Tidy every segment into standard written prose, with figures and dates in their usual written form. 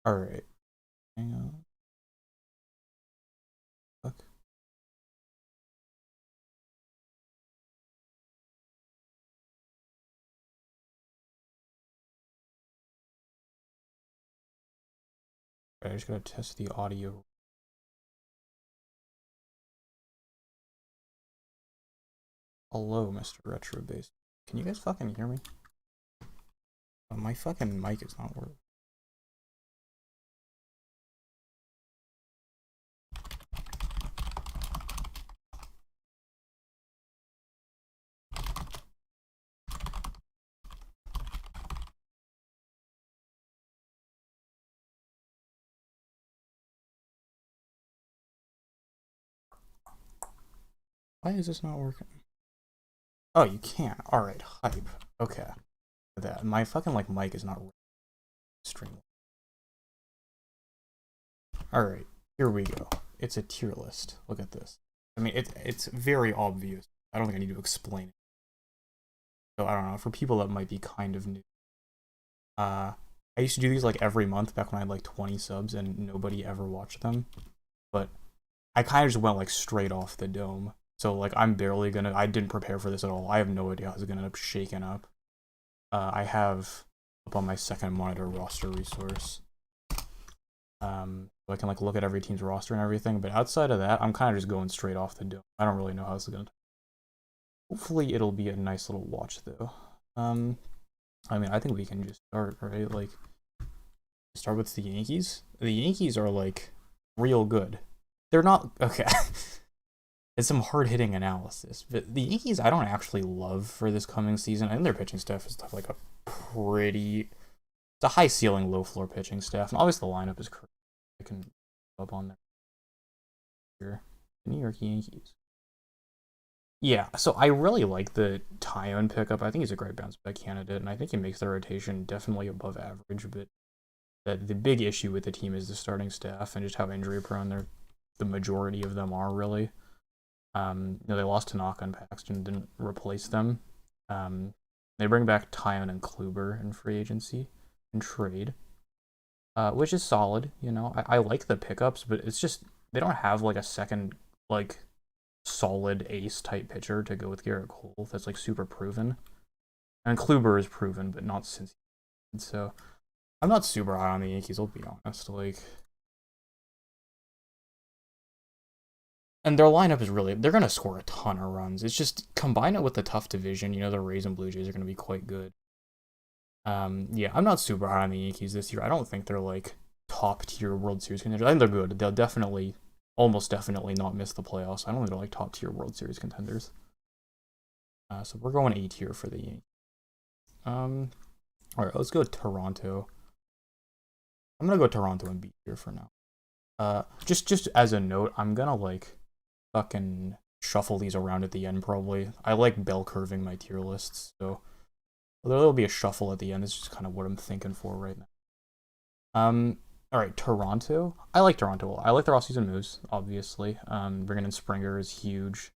Alright. Hang on. Fuck. I just gotta test the audio. Hello, Mr. Retro Base. Can you guys fucking hear me? Oh, my fucking mic is not working. Why is this not working? Oh, you can. Alright, hype. Okay. That my fucking like mic is not streaming. Alright, here we go. It's a tier list. Look at this. I mean, it's very obvious. I don't think I need to explain it. So I don't know, for people that might be kind of new. I used to do these like every month back when I had like 20 subs and nobody ever watched them. But I kind of just went like straight off the dome. So like I didn't prepare for this at all. I have no idea how it's gonna end up shaking up. I have up on my second monitor roster resource. So I can like look at every team's roster and everything, but outside of that, I'm kind of just going straight off the dome. I don't really know how this is gonna. Hopefully, it'll be a nice little watch though. I mean, I think we can just start, right? Like, start with the Yankees. The Yankees are like real good. They're not okay. It's some hard hitting analysis, but the Yankees I don't actually love for this coming season. I think their pitching staff is like a pretty. It's a high ceiling, low floor pitching staff, and obviously the lineup is crazy. I can up on there. Here, the New York Yankees. Yeah, so I really like the Tyon pickup. I think he's a great bounce back candidate, and I think he makes their rotation definitely above average. But the big issue with the team is the starting staff and just how injury prone the majority of them are really. They lost Tanaka and Paxton, didn't replace them. They bring back Tyon and Kluber in free agency and trade, which is solid. I like the pickups, but it's just they don't have like a second like solid ace type pitcher to go with Garrett Cole that's like super proven. And Kluber is proven, but not since. So I'm not super high on the Yankees. I'll be honest. Like, and their lineup is they're gonna score a ton of runs. It's just combine it with the tough division. The Rays and Blue Jays are gonna be quite good. Yeah, I'm not super high on the Yankees this year. I don't think they're like top tier World Series contenders. I think they're good. They'll definitely, almost definitely not miss the playoffs. I don't think they're like top tier World Series contenders. So we're going A tier for the Yankees. All right, let's go Toronto. I'm gonna go Toronto and B tier for now. Just as a note, I'm gonna like fucking shuffle these around at the end probably. I like bell curving my tier lists, so there'll be a shuffle at the end. It's just kind of what I'm thinking for right now. All right, Toronto. I like Toronto. I like their offseason moves, obviously. Bringing in Springer is huge.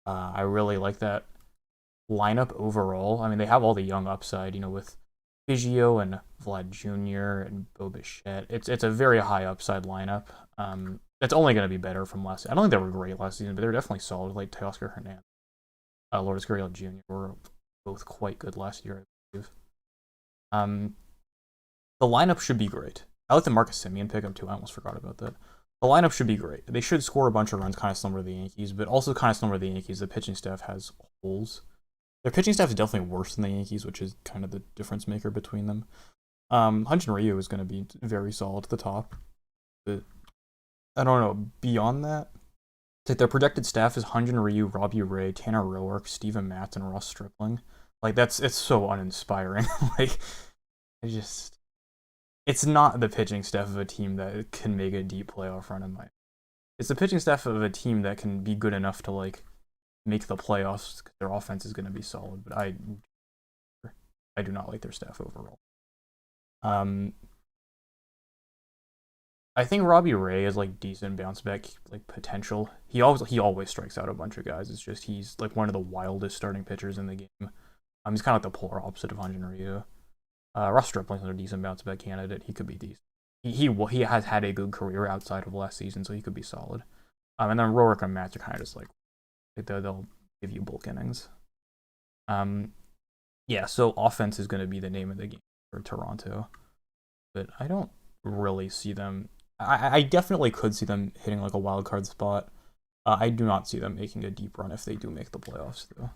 I really like that lineup overall. I mean, they have all the young upside, with Biggio and Vlad Jr. and Bo Bichette. It's a very high upside lineup. It's only going to be better from last. I don't think they were great last season, but they were definitely solid. Like Teoscar Hernandez, Lourdes Gurriel Jr. were both quite good last year, I believe. The lineup should be great. I like the Marcus Semien pickup too. I almost forgot about that. The lineup should be great. They should score a bunch of runs, kind of similar to the Yankees, but also kind of similar to the Yankees. The pitching staff has holes. Their pitching staff is definitely worse than the Yankees, which is kind of the difference maker between them. Hyun-Jin Ryu is going to be very solid at the top. But I don't know. Beyond that, like their projected staff is Hyun-Jin Ryu, Robbie Ray, Tanner Roark, Steven Matz, and Ross Stripling. Like it's so uninspiring. Like it's not the pitching staff of a team that can make a deep playoff run in my. It's the pitching staff of a team that can be good enough to like make the playoffs because their offense is going to be solid. But I do not like their staff overall. I think Robbie Ray is like decent bounce back like potential. He always strikes out a bunch of guys. It's just he's like one of the wildest starting pitchers in the game. He's kind of like the polar opposite of Hyun-Jin Ryu. Ross Stripling's a decent bounce back candidate. He could be decent. he has had a good career outside of last season, so he could be solid. And then Rourke and Matz are kind of just like they'll give you bulk innings. Yeah, so offense is going to be the name of the game for Toronto, but I don't really see them. I definitely could see them hitting like a wild card spot. I do not see them making a deep run if they do make the playoffs, though.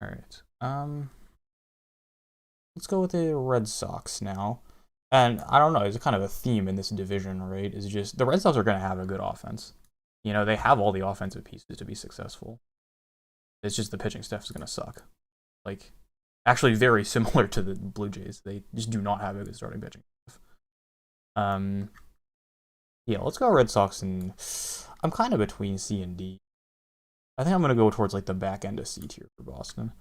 All right. Let's go with the Red Sox now. And I don't know, it's kind of a theme in this division, right? Is just the Red Sox are going to have a good offense. You know, they have all the offensive pieces to be successful. It's just the pitching staff is going to suck. Like, actually very similar to the Blue Jays. They just do not have a good starting pitching staff. Yeah, let's go Red Sox, and I'm kind of between C and D. I think I'm going to go towards like the back end of C tier for Boston.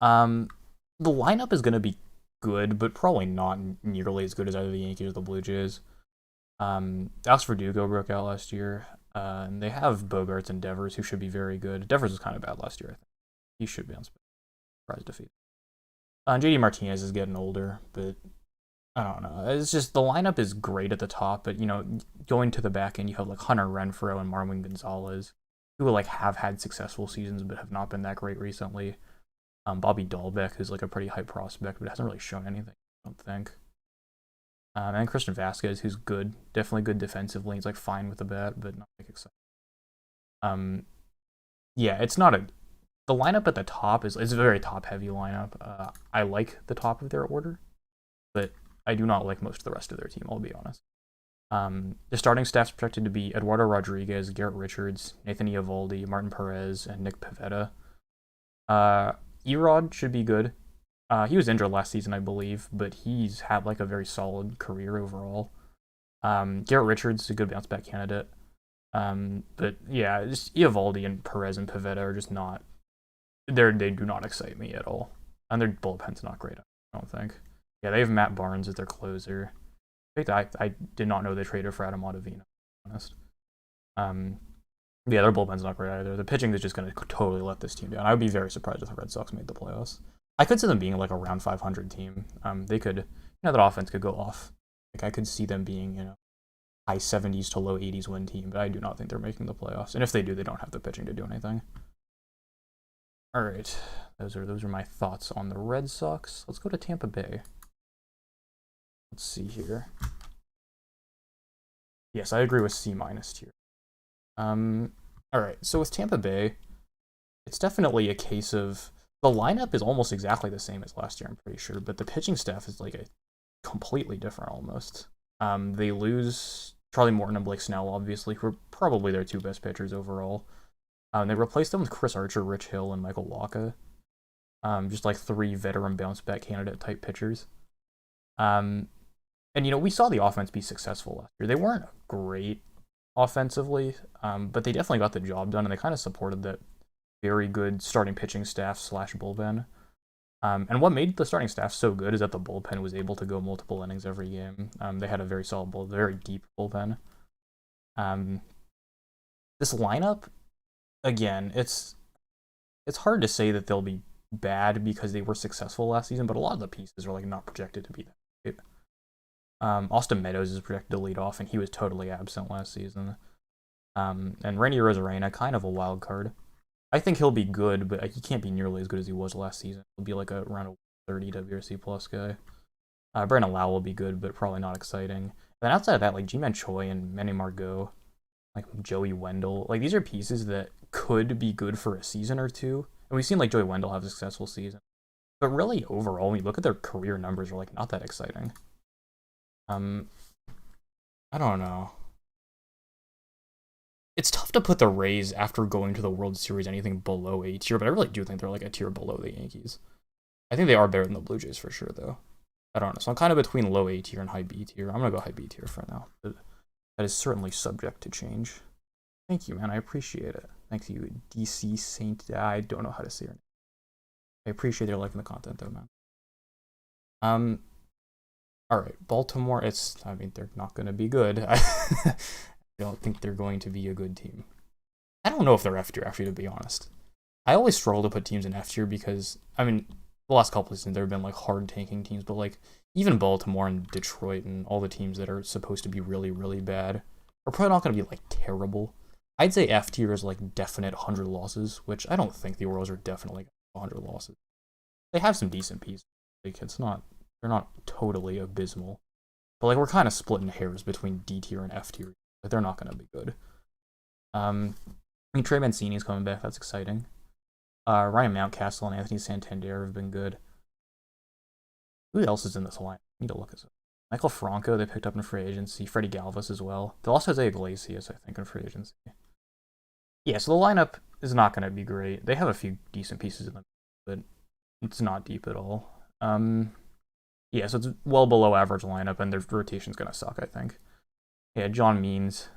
The lineup is going to be good, but probably not nearly as good as either the Yankees or the Blue Jays. Alex Verdugo broke out last year, and they have Bogarts and Devers, who should be very good. Devers was kind of bad last year, I think. He should be on surprise defeat. JD Martinez is getting older, but I don't know. It's just the lineup is great at the top, but you know, going to the back end, you have like Hunter Renfroe and Marwin Gonzalez, who like have had successful seasons but have not been that great recently. Bobby Dahlbeck, who's like a pretty high prospect, but hasn't really shown anything, I don't think. And Christian Vasquez, who's good, definitely good defensively. He's like fine with the bat, but not like exciting. Yeah, it's not a. The lineup at the top is a very top heavy lineup. I like the top of their order, but I do not like most of the rest of their team, I'll be honest. The starting staff's projected to be Eduardo Rodriguez, Garrett Richards, Nathan Eovaldi, Martin Perez, and Nick Pivetta. Erod should be good. He was injured last season, I believe, but he's had like a very solid career overall. Garrett Richards is a good bounce back candidate. But yeah, just Eovaldi and Perez and Pivetta are just not. They do not excite me at all, and their bullpen's not great. I don't think. Yeah, they have Matt Barnes as their closer. In fact, I did not know they traded for Adam Ottavino, to be honest. Yeah, their bullpen's not great either. The pitching is just going to totally let this team down. I would be very surprised if the Red Sox made the playoffs. I could see them being like a round 500 team. They could, that offense could go off. Like I could see them being, high 70s to low 80s win team, but I do not think they're making the playoffs. And if they do, they don't have the pitching to do anything. All right, those are my thoughts on the Red Sox. Let's go to Tampa Bay. Let's see here. Yes, I agree with C- tier. All right, so with Tampa Bay, it's definitely a case of the lineup is almost exactly the same as last year, I'm pretty sure, but the pitching staff is like a completely different almost. They lose Charlie Morton and Blake Snell, obviously, who are probably their two best pitchers overall. They replaced them with Chris Archer, Rich Hill, and Michael Wacha. Just like three veteran bounce back candidate type pitchers. And we saw the offense be successful last year. They weren't great offensively, but they definitely got the job done, and they kind of supported that very good starting pitching staff / bullpen. And what made the starting staff so good is that the bullpen was able to go multiple innings every game. They had a very solid very deep bullpen. This lineup, again, it's hard to say that they'll be bad because they were successful last season, but a lot of the pieces are like not projected to be that great. Austin Meadows is projected to lead off, and he was totally absent last season. And Randy Arozarena, kind of a wild card. I think he'll be good, but he can't be nearly as good as he was last season. He'll be like around a 30 WRC plus guy. Brandon Lau will be good, but probably not exciting. And then outside of that, like Ji-Man Choi and Manny Margot, like Joey Wendell, like these are pieces that could be good for a season or two. And we've seen like Joey Wendell have a successful season. But really, overall, when you look at their career numbers, are like not that exciting. I don't know. It's tough to put the Rays after going to the World Series anything below A tier, but I really do think they're like a tier below the Yankees. I think they are better than the Blue Jays for sure, though. I don't know. So I'm kind of between low A tier and high B tier. I'm going to go high B tier for now. But that is certainly subject to change. Thank you, man. I appreciate it. Thank you, DC Saint. I don't know how to say your name. I appreciate their liking the content, though, man. All right, Baltimore. They're not going to be good. I don't think they're going to be a good team. I don't know if they're F tier, actually, to be honest. I always struggle to put teams in F tier because, the last couple of seasons there have been like hard tanking teams, but like even Baltimore and Detroit and all the teams that are supposed to be really, really bad are probably not going to be like terrible. I'd say F tier is like definite 100 losses, which I don't think the Orioles are definitely 100 losses. They have some decent pieces. Like they're not totally abysmal. But like we're kind of splitting hairs between D tier and F tier. Like they're not going to be good. I mean Trey Mancini's coming back. That's exciting. Ryan Mountcastle and Anthony Santander have been good. Who else is in this line? I need to look at it. Michael Franco they picked up in free agency. Freddie Galvis as well. They also have Iglesias, I think, in free agency. Yeah, so the lineup is not going to be great. They have a few decent pieces in them, but it's not deep at all. Yeah, so it's well below average lineup, and their rotation's going to suck, I think. Yeah, John Means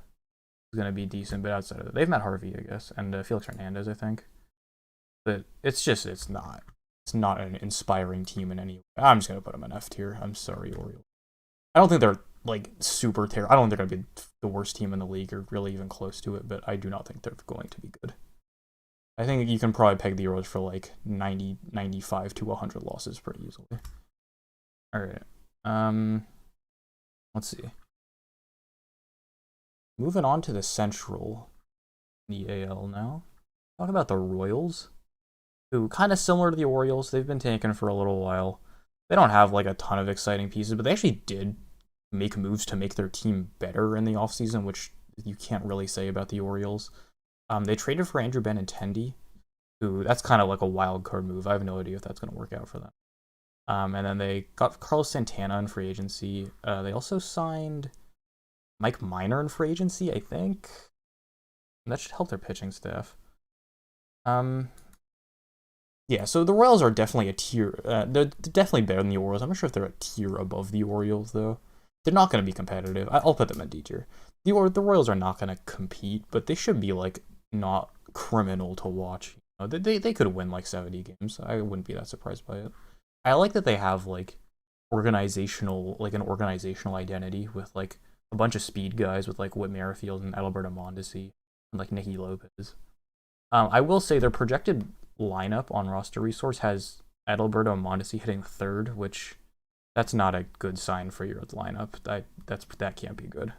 is going to be decent, but outside of that, they've Matt Harvey, I guess, and Felix Hernandez, I think. But it's not an inspiring team in any way. I'm just going to put them in F tier. I'm sorry, Orioles. I don't think they're like super terrible. I don't think they're going to be the worst team in the league or really even close to it, but I do not think they're going to be good. I think you can probably peg the Orioles for like 90, 95 to 100 losses pretty easily. All right. Let's see. Moving on to the Central, the AL now. Talk about the Royals, who kind of similar to the Orioles. They've been tanking for a little while. They don't have like a ton of exciting pieces, but they actually did make moves to make their team better in the offseason, which you can't really say about the Orioles. They traded for Andrew Benintendi, who that's kind of like a wild card move. I have no idea if that's going to work out for them. And then they got Carlos Santana in free agency. They also signed Mike Minor in free agency, I think. And that should help their pitching staff. Yeah, so the Royals are definitely a tier. They're definitely better than the Orioles. I'm not sure if they're a tier above the Orioles, though. They're not going to be competitive. I'll put them in D tier. The Royals are not going to compete, but they should be like not criminal to watch. You know, they could win like 70 games. I wouldn't be that surprised by it. I like that they have like an organizational identity with like a bunch of speed guys with like Whit Merrifield and Adalberto Mondesi and like Nicky Lopez. I will say their projected lineup on Roster Resource has Adalberto Mondesi hitting third, which that's not a good sign for your lineup. That can't be good.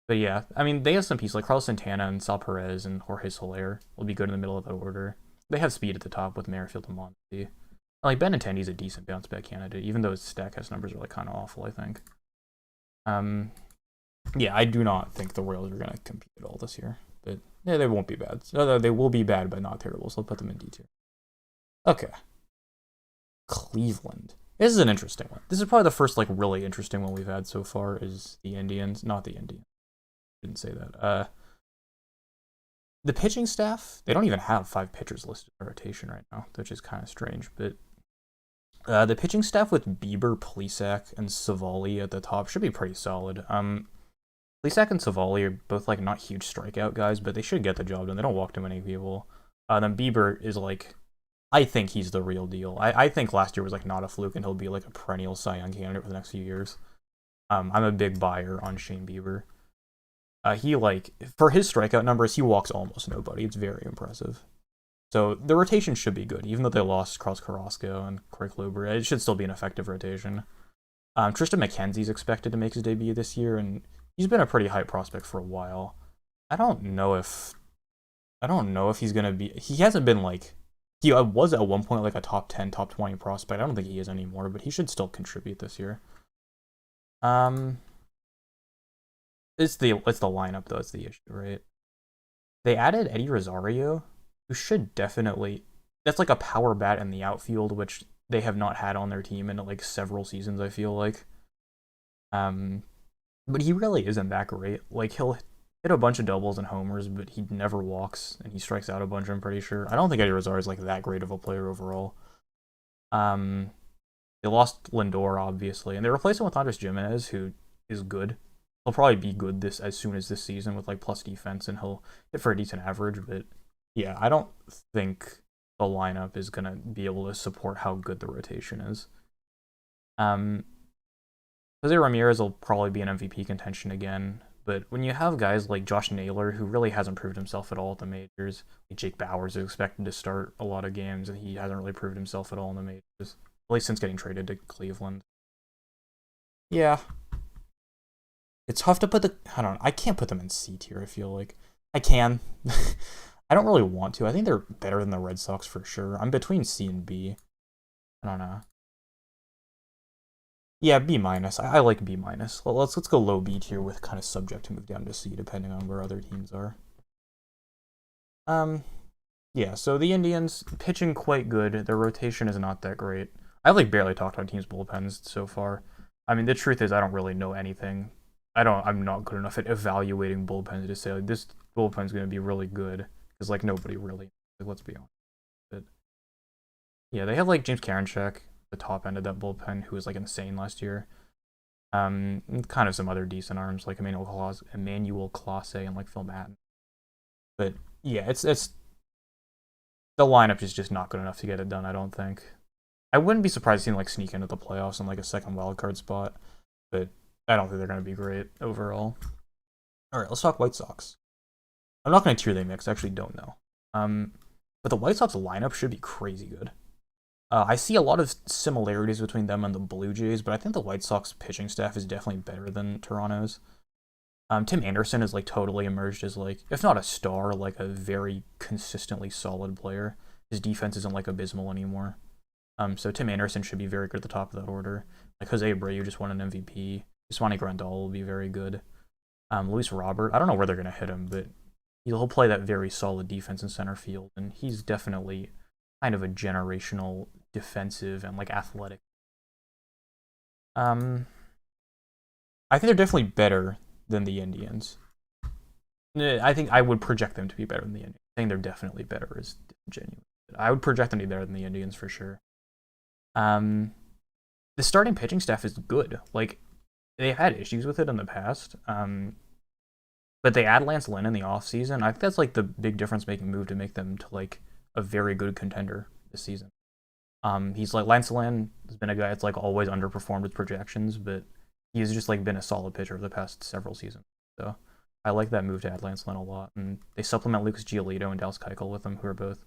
But yeah, I mean they have some pieces like Carlos Santana and Sal Perez and Jorge Soler will be good in the middle of that order. They have speed at the top with Merrifield and Mondesi. Like Benintendi's a decent bounce back candidate, even though his Statcast numbers are like kind of awful, I think. Yeah, I do not think the Royals are gonna compete at all this year. But yeah, they won't be bad. They will be bad, but not terrible. So I'll put them in D tier. Okay. Cleveland. This is an interesting one. This is probably the first like really interesting one we've had so far. Is the Indians? Not the Indians. Didn't say that. The pitching staff, they don't even have 5 pitchers listed in rotation right now, which is kind of strange. But the pitching staff with Bieber, Plesac, and Savali at the top should be pretty solid. Plesac and Savali are both like not huge strikeout guys, but they should get the job done. They don't walk too many people. Then Bieber is like, I think he's the real deal. I think last year was like not a fluke, and he'll be like a perennial Cy Young candidate for the next few years. I'm a big buyer on Shane Bieber. He like for his strikeout numbers, he walks almost nobody. It's very impressive. So the rotation should be good, even though they lost Carlos Carrasco and Corey Kluber. It should still be an effective rotation. Tristan McKenzie's expected to make his debut this year, and he's been a pretty high prospect for a while. I don't know if he's gonna be. He hasn't been like he was at one point like a top 10, top 20 prospect. I don't think he is anymore, but he should still contribute this year. It's the lineup though. It's the issue, right? They added Eddie Rosario, who should definitely. That's like a power bat in the outfield, which they have not had on their team in like several seasons. I feel like. But he really isn't that great. Like he'll hit a bunch of doubles and homers, but he never walks and he strikes out a bunch. I'm pretty sure. I don't think Eddie Rosario is like that great of a player overall. They lost Lindor obviously, and they replaced him with Andres Gimenez, who is good. He'll probably be good as soon as this season with like plus defense, and he'll hit for a decent average. But yeah, I don't think the lineup is gonna be able to support how good the rotation is. Jose Ramirez will probably be in MVP contention again, but when you have guys like Josh Naylor, who really hasn't proved himself at all at the majors, like Jake Bauers is expected to start a lot of games, and he hasn't really proved himself at all in the majors. At least since getting traded to Cleveland. Yeah. It's tough to put I don't know. I can't put them in C tier, I feel like. I can. I don't really want to. I think they're better than the Red Sox for sure. I'm between C and B. I don't know. Yeah, B minus. I like B minus. Well, let's go low B tier with kind of subject to move down to C depending on where other teams are. Yeah, so the Indians pitching quite good. Their rotation is not that great. I like barely talked about teams' bullpens so far. I mean, the truth is I don't really know anything. I'm not good enough at evaluating bullpens to say like this bullpen's going to be really good because like nobody really. Like, let's be honest. But yeah, they have like James Karinchak, the top end of that bullpen, who was like insane last year. Kind of some other decent arms like Emmanuel Clase and like Phil Matten. But yeah, it's the lineup is just not good enough to get it done. I don't think. I wouldn't be surprised to see them like sneak into the playoffs in like a second wildcard spot, but I don't think they're going to be great overall. All right, let's talk White Sox. I'm not going to tier they mix. I actually don't know. But the White Sox lineup should be crazy good. I see a lot of similarities between them and the Blue Jays, but I think the White Sox pitching staff is definitely better than Toronto's. Tim Anderson is like totally emerged as like, if not a star, like a very consistently solid player. His defense isn't like abysmal anymore. So Tim Anderson should be very good at the top of that order. Like Jose Abreu just won an MVP. Yasmani Grandal will be very good. Luis Robert, I don't know where they're gonna hit him, but he'll play that very solid defense in center field, and he's definitely kind of a generational defensive and like athletic. I think they're definitely better than the Indians. I think I would project them to be better than the Indians. Saying they're definitely better is genuine. I would project them to be better than the Indians for sure. The starting pitching staff is good. Like, they've had issues with it in the past. But they add Lance Lynn in the offseason. I think that's like the big difference making move to make them to like a very good contender this season. He's like Lance Lynn has been a guy that's like always underperformed with projections, but he's just like been a solid pitcher for the past several seasons. So I like that move to add Lance Lynn a lot. And they supplement Lucas Giolito and Dallas Keuchel with them, who are both.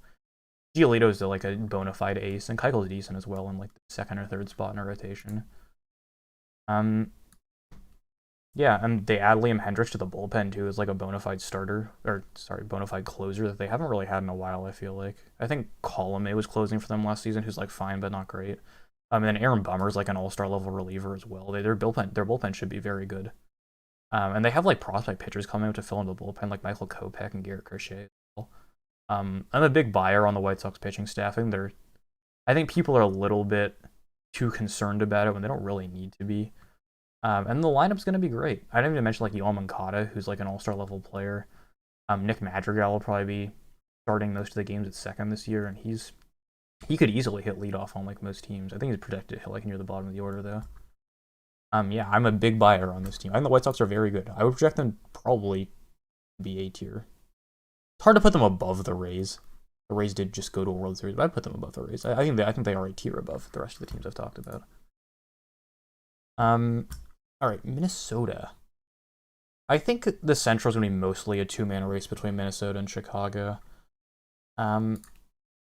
Giolito is like a bona fide ace, and Keuchel is decent as well in like the second or third spot in a rotation. Yeah, and they add Liam Hendricks to the bullpen too as like a bona fide starter, or sorry, bona fide closer that they haven't really had in a while. I feel like I think Colomé was closing for them last season, who's like fine but not great. And then Aaron Bummer's like an all-star level reliever as well. Their bullpen should be very good. And they have like prospect pitchers coming out to fill in the bullpen, like Michael Kopech and Garrett Crochet as well. I'm a big buyer on the White Sox pitching staff. I think people are a little bit too concerned about it when they don't really need to be. And the lineup's going to be great. I didn't even mention like Yoel Moncada, who's like an all-star level player. Nick Madrigal will probably be starting most of the games at second this year, and he could easily hit leadoff on like most teams. I think he's projected to hit like near the bottom of the order though. Yeah, I'm a big buyer on this team. I think the White Sox are very good. I would project them probably be A tier. It's hard to put them above the Rays. The Rays did just go to a World Series, but I'd put them above the Rays. I think they are a tier above the rest of the teams I've talked about. All right, Minnesota. I think the Central is going to be mostly a two-man race between Minnesota and Chicago.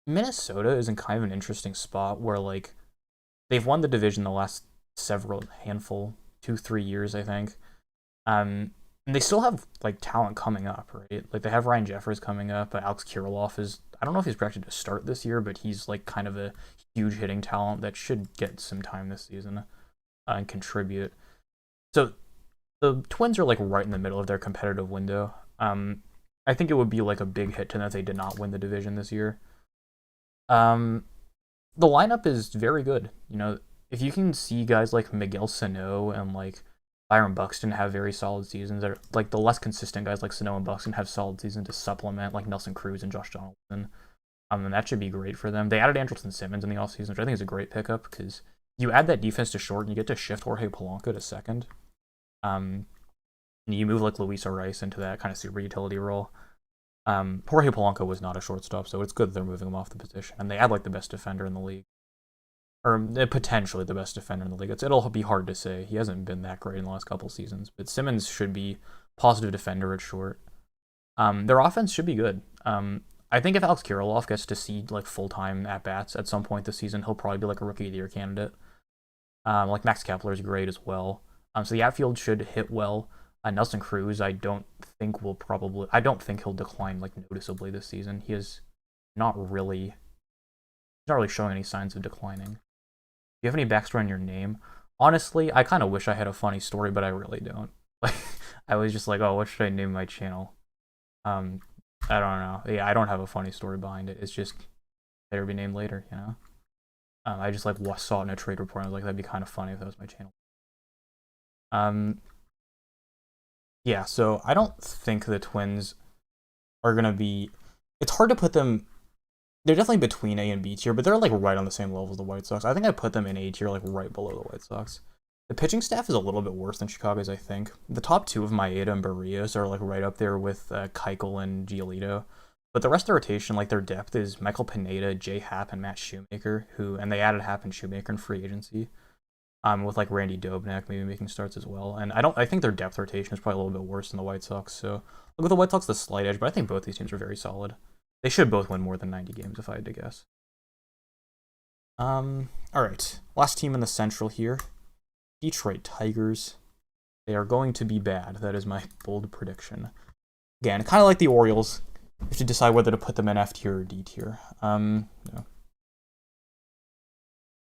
Minnesota is in kind of an interesting spot where like they've won the division the last several handful 2-3 years, I think. And they still have like talent coming up, right? Like they have Ryan Jeffers coming up, but Alex Kirilloff is, I don't know if he's projected to start this year, but he's like kind of a huge hitting talent that should get some time this season and contribute. So the Twins are like right in the middle of their competitive window. I think it would be like a big hit to them if they did not win the division this year. The lineup is very good. You know, if you can see guys like Miguel Sano and like Byron Buxton have very solid seasons, or like the less consistent guys like Sano and Buxton have solid seasons to supplement like Nelson Cruz and Josh Donaldson. And that should be great for them. They added Andrelton Simmons in the offseason, which I think is a great pickup because you add that defense to short and you get to shift Jorge Polanco to second. And you move like Luis Arias into that kind of super utility role. Jorge Polanco was not a shortstop, so it's good that they're moving him off the position. And they add like the best defender in the league. Or potentially the best defender in the league. It'll be hard to say. He hasn't been that great in the last couple seasons. But Simmons should be positive defender at short. Their offense should be good. I think if Alex Kirilloff gets to see like full-time at-bats at some point this season, he'll probably be like a Rookie of the Year candidate. Like Max Kepler is great as well. So the outfield should hit well. Nelson Cruz, I don't think he'll decline like noticeably this season. He's not really showing any signs of declining. Do you have any backstory on your name? Honestly, I kind of wish I had a funny story, but I really don't. Like, I was just like, oh, what should I name my channel? I don't know. Yeah, I don't have a funny story behind it. It's just better be named later, you know. I just like saw it in a trade report. And I was like, that'd be kind of funny if that was my channel. Yeah. So I don't think the Twins are gonna be. It's hard to put them. They're definitely between A and B tier, but they're like right on the same level as the White Sox. I think I put them in A tier, like right below the White Sox. The pitching staff is a little bit worse than Chicago's, I think. The top two of Maeda and Barrios are like right up there with Keuchel and Giolito. But the rest of the rotation, like their depth is Michael Pineda, Jay Happ, and Matt Shoemaker, and they added Happ and Shoemaker in free agency. With like Randy Dobnak maybe making starts as well. And I think their depth rotation is probably a little bit worse than the White Sox. So look, with the White Sox, the slight edge, but I think both these teams are very solid. They should both win more than 90 games if I had to guess. All right, last team in the Central here, Detroit Tigers. They are going to be bad. That is my bold prediction. Again, kind of like the Orioles, you have to decide whether to put them in F tier or D tier. No.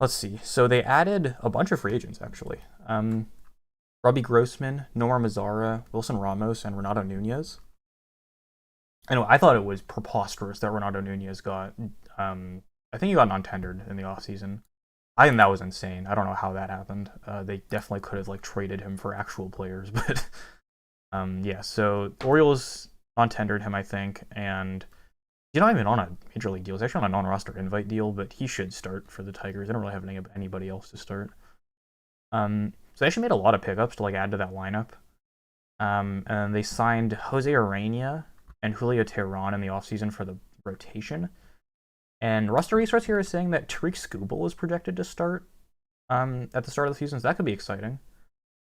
Let's see. So they added a bunch of free agents, actually. Robbie Grossman, Nomar Mazara, Wilson Ramos, and Renato Nunez. Anyway, I thought it was preposterous that Renato Nunez got, I think he got non-tendered in the offseason. I think that was insane. I don't know how that happened. They definitely could have like traded him for actual players, but yeah. So the Orioles non-tendered him, I think, and he's not even on a major league deal. He's actually on a non-roster invite deal, but he should start for the Tigers. They don't really have anybody else to start. So they actually made a lot of pickups to like add to that lineup. And they signed Jose Urena and Julio Teheran in the offseason for the rotation. And roster resource here is saying that Tariq Skubal is projected to start at the start of the season, so that could be exciting.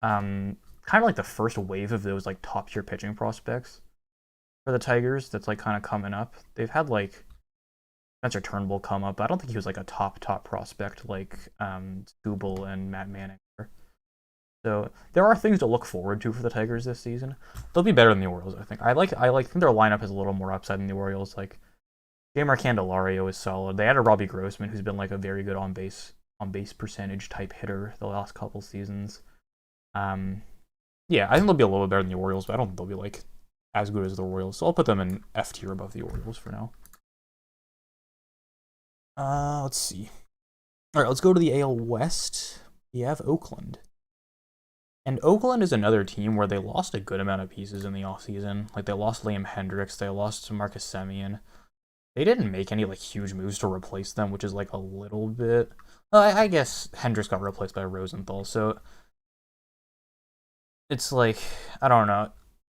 Kind of like the first wave of those like top tier pitching prospects for the Tigers that's like kind of coming up. They've had like Spencer Turnbull come up, but I don't think he was like a top prospect like Skubal and Matt Manning. So there are things to look forward to for the Tigers this season. They'll be better than the Orioles, I think. I think their lineup has a little more upside than the Orioles. Like Jeimer Candelario is solid. They added Robbie Grossman, who's been like a very good on base percentage type hitter the last couple seasons. Yeah, I think they'll be a little bit better than the Orioles, but I don't think they'll be like as good as the Orioles. So I'll put them in F tier above the Orioles for now. Let's see. All right, let's go to the AL West. We have Oakland. And Oakland is another team where they lost a good amount of pieces in the offseason. Like they lost Liam Hendricks, they lost Marcus Semien. They didn't make any like huge moves to replace them, which is like a little bit. I guess Hendricks got replaced by Rosenthal, so it's like I don't know.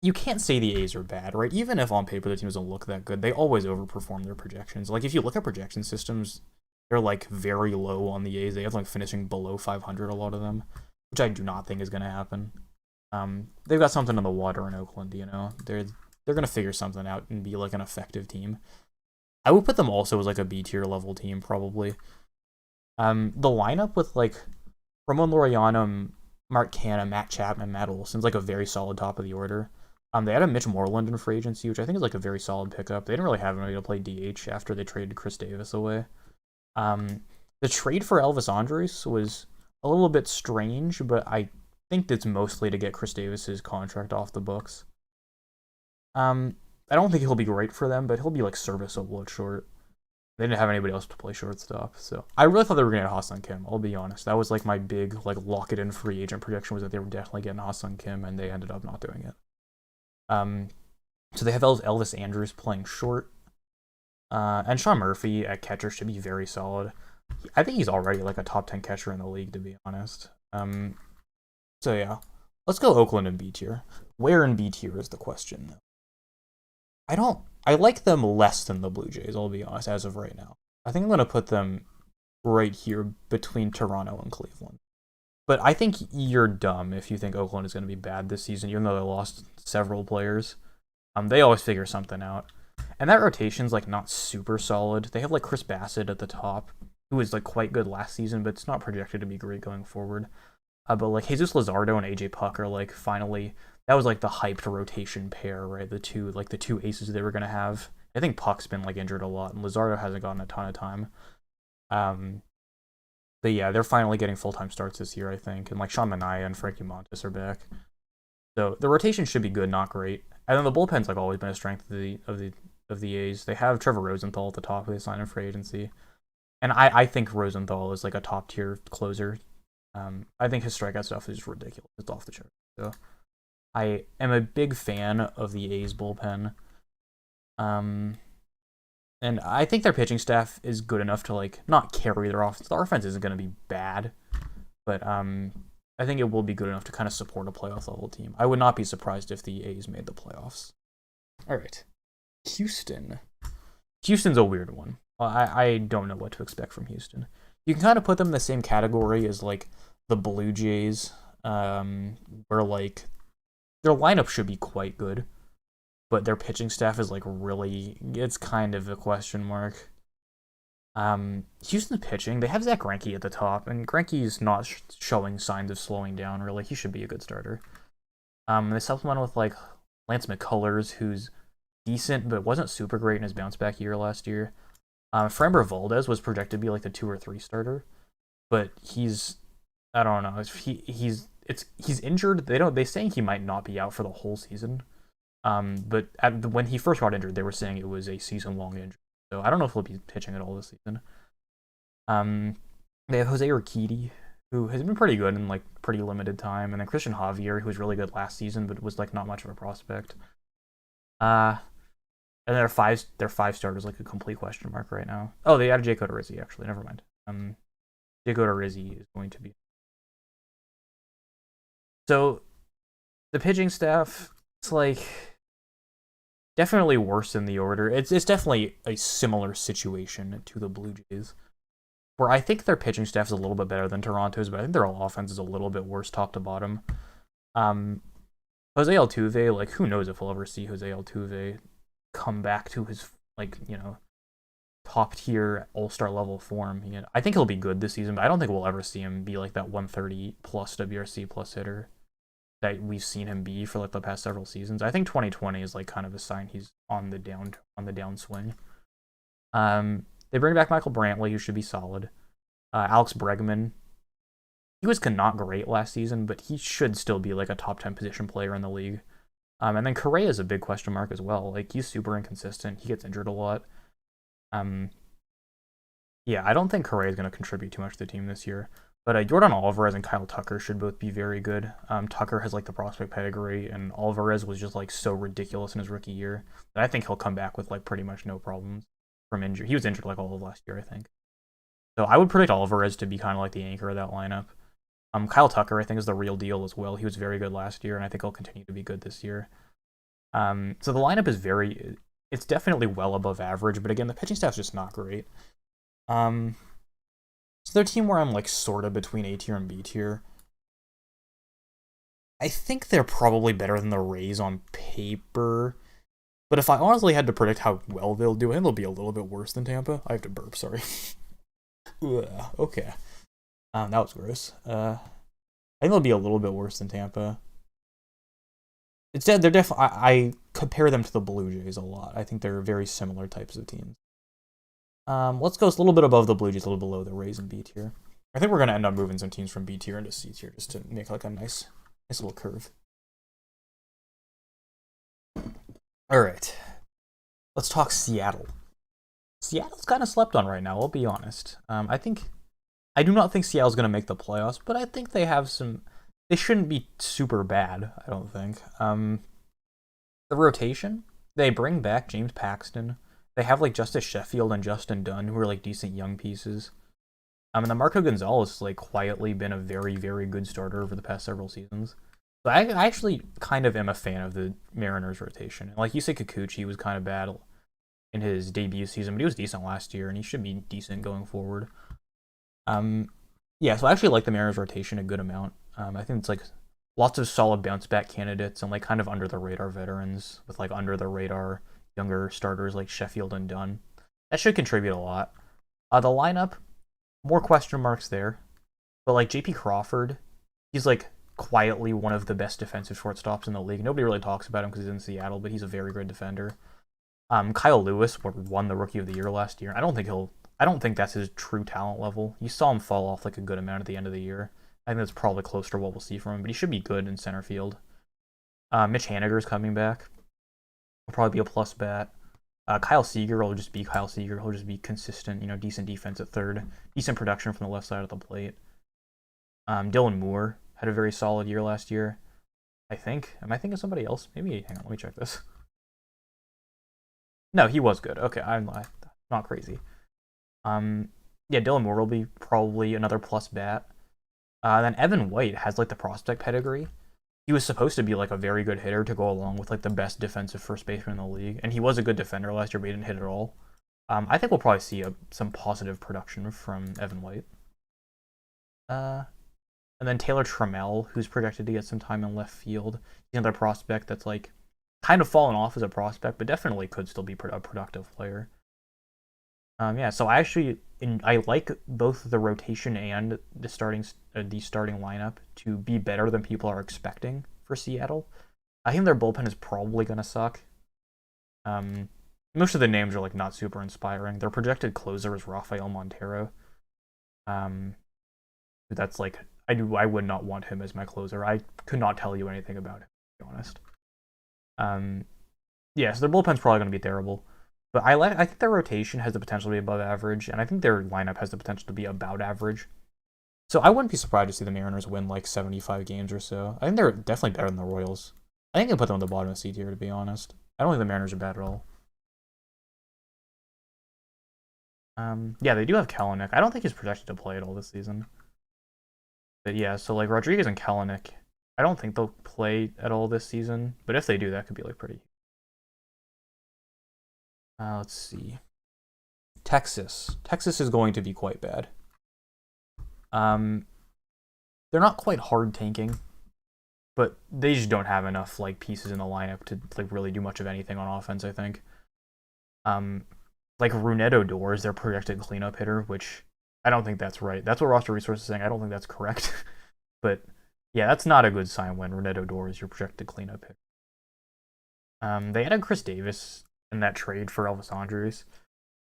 You can't say the A's are bad, right? Even if on paper the team doesn't look that good, they always overperform their projections. Like if you look at projection systems, they're like very low on the A's. They have like finishing below 500 a lot of them, which I do not think is going to happen. They've got something in the water in Oakland, you know. They're going to figure something out and be like an effective team. I would put them also as like a B tier level team probably. The lineup with like Ramon Laureano, Mark Canha, Matt Chapman, Matt Olson's like a very solid top of the order. They had a Mitch Moreland in free agency, which I think is like a very solid pickup. They didn't really have anybody to play DH after they traded Chris Davis away. The trade for Elvis Andrus was a little bit strange, but I think it's mostly to get Chris Davis's contract off the books. I don't think he'll be great for them, but he'll be like serviceable at short. They didn't have anybody else to play shortstop, so I really thought they were going to get Ha-Seong Kim. I'll be honest, that was like my big like lock it in free agent prediction was that they were definitely getting Ha-Seong Kim, and they ended up not doing it. So they have Elvis Andrus playing short, and Sean Murphy at catcher should be very solid. I think he's already like a top 10 catcher in the league, to be honest. So yeah, let's go Oakland in B tier. Where in B tier is the question, though. I like them less than the Blue Jays, I'll be honest, as of right now. I think I'm going to put them right here between Toronto and Cleveland. But I think you're dumb if you think Oakland is going to be bad this season, even though they lost several players. They always figure something out. And that rotation's like not super solid. They have like Chris Bassett at the top, who was like quite good last season, but it's not projected to be great going forward. But like Jesus Luzardo and AJ Puck are like finally, that was like the hyped rotation pair, right? The two aces they were gonna have. I think Puck's been like injured a lot, and Luzardo hasn't gotten a ton of time. But yeah, they're finally getting full-time starts this year, I think, and like Sean Manaea and Frankie Montas are back. So the rotation should be good, not great. And then the bullpen's like always been a strength of the A's. They have Trevor Rosenthal at the top. They signed him for agency, and I think Rosenthal is like a top tier closer. I think his strikeout stuff is ridiculous. It's off the chart. So I am a big fan of the A's bullpen. And I think their pitching staff is good enough to like not carry their offense. The offense isn't going to be bad, but I think it will be good enough to kind of support a playoff level team. I would not be surprised if the A's made the playoffs. All right, Houston. Houston's a weird one. I don't know what to expect from Houston. You can kind of put them in the same category as like the Blue Jays, where like their lineup should be quite good, but their pitching staff is like really, it's kind of a question mark. Houston's pitching, they have Zach Greinke at the top, and Greinke's not showing signs of slowing down, really. He should be a good starter. They supplement with like Lance McCullers, who's decent, but wasn't super great in his bounce back year last year. Framber Valdez was projected to be like the 2 or 3 starter, but I don't know. He's injured. They saying he might not be out for the whole season. But when he first got injured, they were saying it was a season-long injury. So I don't know if he'll be pitching at all this season. They have Jose Urquidy, who has been pretty good in like pretty limited time, and then Christian Javier, who was really good last season, but was like not much of a prospect. And their five starters like a complete question mark right now. Oh, they added Jake Odorizzi, actually. Never mind. Jake Odorizzi is going to be. So the pitching staff, it's like definitely worse in the order. It's definitely a similar situation to the Blue Jays, where I think their pitching staff is a little bit better than Toronto's, but I think their offense is a little bit worse top to bottom. Jose Altuve, like who knows if we'll ever see Jose Altuve come back to his like, you know, top tier all-star level form. I think he'll be good this season, but I don't think we'll ever see him be like that 130 plus WRC plus hitter that we've seen him be for like the past several seasons. I think 2020 is like kind of a sign he's on the downswing. They bring back Michael Brantley, who should be solid. Alex Bregman, he was not great last season, but he should still be like a top 10 position player in the league. And then Correa is a big question mark as well. Like he's super inconsistent. He gets injured a lot. Yeah, I don't think Correa is going to contribute too much to the team this year. But Jordan Alvarez and Kyle Tucker should both be very good. Tucker has like the prospect pedigree, and Alvarez was just like so ridiculous in his rookie year that I think he'll come back with like pretty much no problems from injury. He was injured like all of last year, I think. So I would predict Alvarez to be kind of like the anchor of that lineup. Kyle Tucker, I think, is the real deal as well. He was very good last year, and I think he'll continue to be good this year. So the lineup is it's definitely well above average, but again, the pitching staff's just not great. So they're a team where I'm like sort of between A tier and B tier. I think they're probably better than the Rays on paper, but if I honestly had to predict how well they'll do, I think they'll be a little bit worse than Tampa. I have to burp, sorry. Okay. That was gross. I think they'll be a little bit worse than Tampa. They're definitely. I compare them to the Blue Jays a lot. I think they're very similar types of teams. Let's go a little bit above the Blue Jays, a little below the Rays and B tier. I think we're gonna end up moving some teams from B tier into C tier just to make like a nice little curve. All right, let's talk Seattle. Seattle's kind of slept on right now. I'll be honest. I do not think Seattle's gonna make the playoffs, but I think they have some. They shouldn't be super bad, I don't think. The rotation, they bring back James Paxton. They have like Justice Sheffield and Justin Dunn, who are like decent young pieces. And then Marco Gonzalez has like quietly been a very, very good starter over the past several seasons. So I actually kind of am a fan of the Mariners rotation. Like you say, Kikuchi was kind of bad in his debut season, but he was decent last year, and he should be decent going forward. Yeah, so I actually like the Mariners rotation a good amount. I think it's like lots of solid bounce back candidates and like kind of under the radar veterans with like under the radar younger starters like Sheffield and Dunn. That should contribute a lot. The lineup, more question marks there. But like JP Crawford, he's like quietly one of the best defensive shortstops in the league. Nobody really talks about him because he's in Seattle, but he's a very good defender. Kyle Lewis won the Rookie of the Year last year. I don't think that's his true talent level. You saw him fall off like a good amount at the end of the year. I think that's probably close to what we'll see from him, but he should be good in center field. Mitch Haniger's coming back. He'll probably be a plus bat. Kyle Seager will just be Kyle Seager. He'll just be consistent, decent defense at third. Decent production from the left side of the plate. Dylan Moore had a very solid year last year, I think. Am I thinking of somebody else? Maybe, hang on, let me check this. No, he was good. Okay, I'm not crazy. Yeah, Dylan Moore will be probably another plus bat. Then Evan White has like the prospect pedigree. He was supposed to be like a very good hitter to go along with like the best defensive first baseman in the league, and he was a good defender last year, but he didn't hit at all. I think we'll probably see some positive production from Evan White. And then Taylor Trammell, who's projected to get some time in left field. He's another prospect that's like kind of fallen off as a prospect, but definitely could still be a productive player. Yeah, so I like both the rotation and the starting lineup to be better than people are expecting for Seattle. I think their bullpen is probably gonna suck. Most of the names are like not super inspiring. Their projected closer is Rafael Montero. That's like I would not want him as my closer. I could not tell you anything about him, to be honest. Yeah, so their bullpen's probably gonna be terrible. But I think their rotation has the potential to be above average, and I think their lineup has the potential to be about average. So I wouldn't be surprised to see the Mariners win like 75 games or so. I think they're definitely better than the Royals. I think they'll put them on the bottom of the C tier, to be honest. I don't think the Mariners are bad at all. Yeah, they do have Kelenic. I don't think he's projected to play at all this season. But yeah, so like Rodriguez and Kelenic, I don't think they'll play at all this season. But if they do, that could be like pretty. Let's see. Texas. Texas is going to be quite bad. They're not quite hard tanking, but they just don't have enough like pieces in the lineup to like really do much of anything on offense, I think. Like Rougned Odor is their projected cleanup hitter, which I don't think that's right. That's what Roster Resources is saying. I don't think that's correct. But yeah, that's not a good sign when Rougned Odor is your projected cleanup hitter. They added Chris Davis in that trade for Elvis Andrus,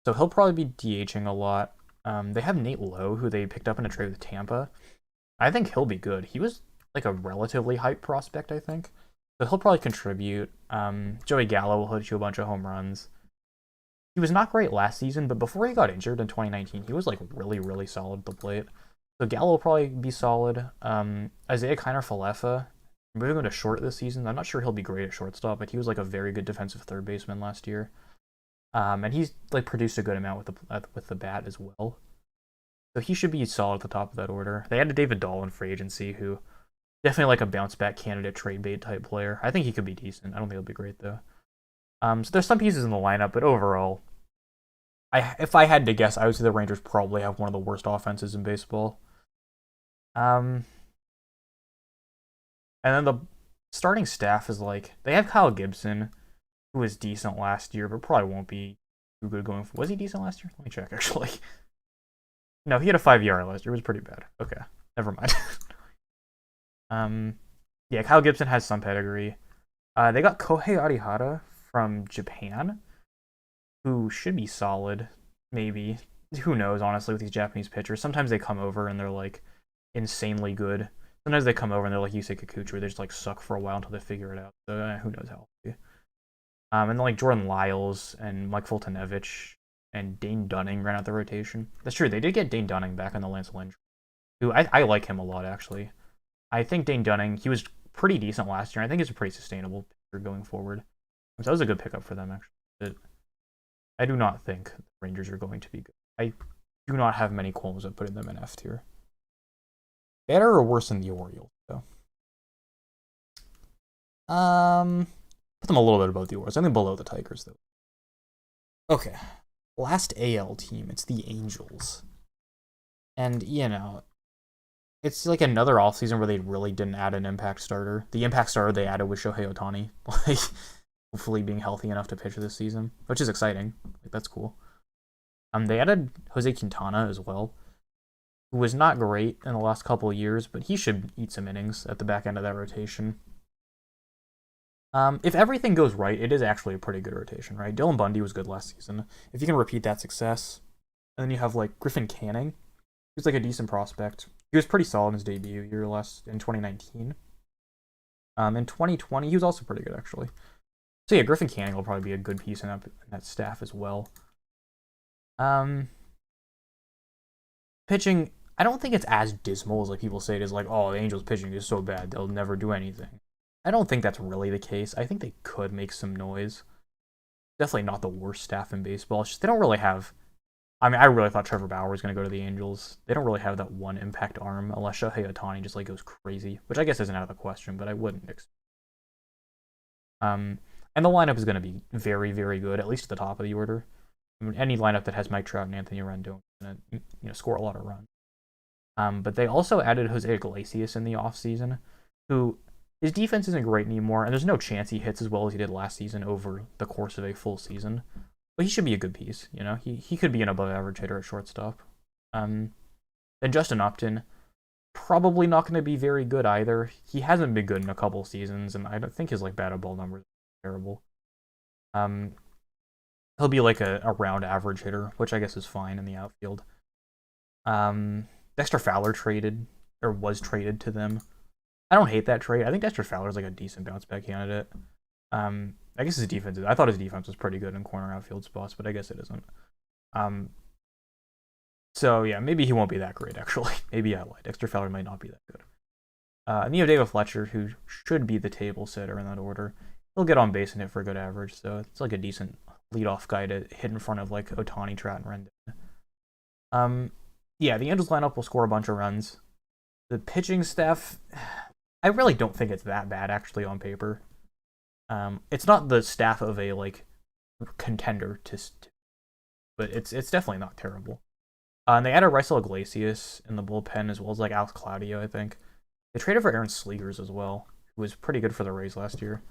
so he'll probably be DHing a lot. They have Nate Lowe, who they picked up in a trade with Tampa. I think he'll be good. He was like a relatively hyped prospect, I think. So he'll probably contribute. Joey Gallo will hit you a bunch of home runs. He was not great last season, but before he got injured in 2019, he was like really, really solid at the plate. So Gallo will probably be solid. Isaiah Kiner-Falefa, moving him to short this season. I'm not sure he'll be great at shortstop, but he was like a very good defensive third baseman last year. And he's like produced a good amount with the bat as well. So he should be solid at the top of that order. They added David Dahl in free agency, who definitely like a bounce back candidate, trade bait type player. I think he could be decent. I don't think he'll be great though. So there's some pieces in the lineup, but overall, if I had to guess, I would say the Rangers probably have one of the worst offenses in baseball. And then the starting staff is like, they have Kyle Gibson, who was decent last year, but probably won't be too good going forward. Was he decent last year? Let me check, actually. No, he had a 5 ERA last year. It was pretty bad. Okay, never mind. Yeah, Kyle Gibson has some pedigree. They got Kohei Arihara from Japan, who should be solid, maybe. Who knows, honestly, with these Japanese pitchers. Sometimes they come over and they're, like, insanely good. Sometimes they come over and they're like Yusei Kikuchi, where they just, like, suck for a while until they figure it out. So, who knows how it'll be. And then, like, Jordan Lyles and Mike Fultonevich and Dane Dunning ran out the rotation. That's true, they did get Dane Dunning back on the Lance Lynn, who I like him a lot, actually. I think Dane Dunning, he was pretty decent last year. I think he's a pretty sustainable pitcher going forward. So that was a good pickup for them, actually. But I do not think the Rangers are going to be good. I do not have many qualms of putting them in F tier. Better or worse than the Orioles, though? Put them a little bit above the Orioles. I think below the Tigers, though. Okay. Last AL team, it's the Angels. And, it's like another offseason where they really didn't add an impact starter. The impact starter they added was Shohei Ohtani. Like, hopefully being healthy enough to pitch this season, which is exciting. Like, that's cool. They added Jose Quintana as well, who was not great in the last couple of years, but he should eat some innings at the back end of that rotation. If everything goes right, it is actually a pretty good rotation, right? Dylan Bundy was good last season. If you can repeat that success, and then you have like Griffin Canning, who's like a decent prospect. He was pretty solid in his debut year in 2019. In 2020, he was also pretty good actually. So yeah, Griffin Canning will probably be a good piece in that staff as well. Pitching, I don't think it's as dismal as like people say it is. Like, oh, the Angels pitching is so bad they'll never do anything. I don't think that's really the case. I think they could make some noise. Definitely not the worst staff in baseball. It's just they don't really have. I mean, I really thought Trevor Bauer was going to go to the Angels. They don't really have that one impact arm unless Shohei Ohtani just like goes crazy, which I guess isn't out of the question, but I wouldn't expect. And the lineup is going to be very, very good, at least at the top of the order. I mean, any lineup that has Mike Trout and Anthony Rendon is going to score a lot of runs. But they also added Jose Iglesias in the offseason, who his defense isn't great anymore, and there's no chance he hits as well as he did last season over the course of a full season. But he should be a good piece, you know. He could be an above-average hitter at shortstop. Then Justin Upton, probably not going to be very good either. He hasn't been good in a couple seasons, and I don't think his like batted ball numbers are terrible. He'll be like a round average hitter, which I guess is fine in the outfield. Dexter Fowler was traded to them. I don't hate that trade. I think Dexter Fowler is like a decent bounce back candidate. I guess I thought his defense was pretty good in corner outfield spots, but I guess it isn't. So yeah, maybe he won't be that great actually. Maybe I lied. Dexter Fowler might not be that good. And you have David Fletcher, who should be the table setter in that order. He'll get on base and hit for a good average, so it's like a decent leadoff guy to hit in front of like Ohtani, Trout, and Rendon. Yeah, the Angels lineup will score a bunch of runs. The pitching staff, I really don't think it's that bad actually on paper. It's not the staff of a like contender but it's definitely not terrible. And they added Raisel Iglesias in the bullpen as well as like Alex Claudio, I think. They traded for Aaron Slegers as well, who was pretty good for the Rays last year.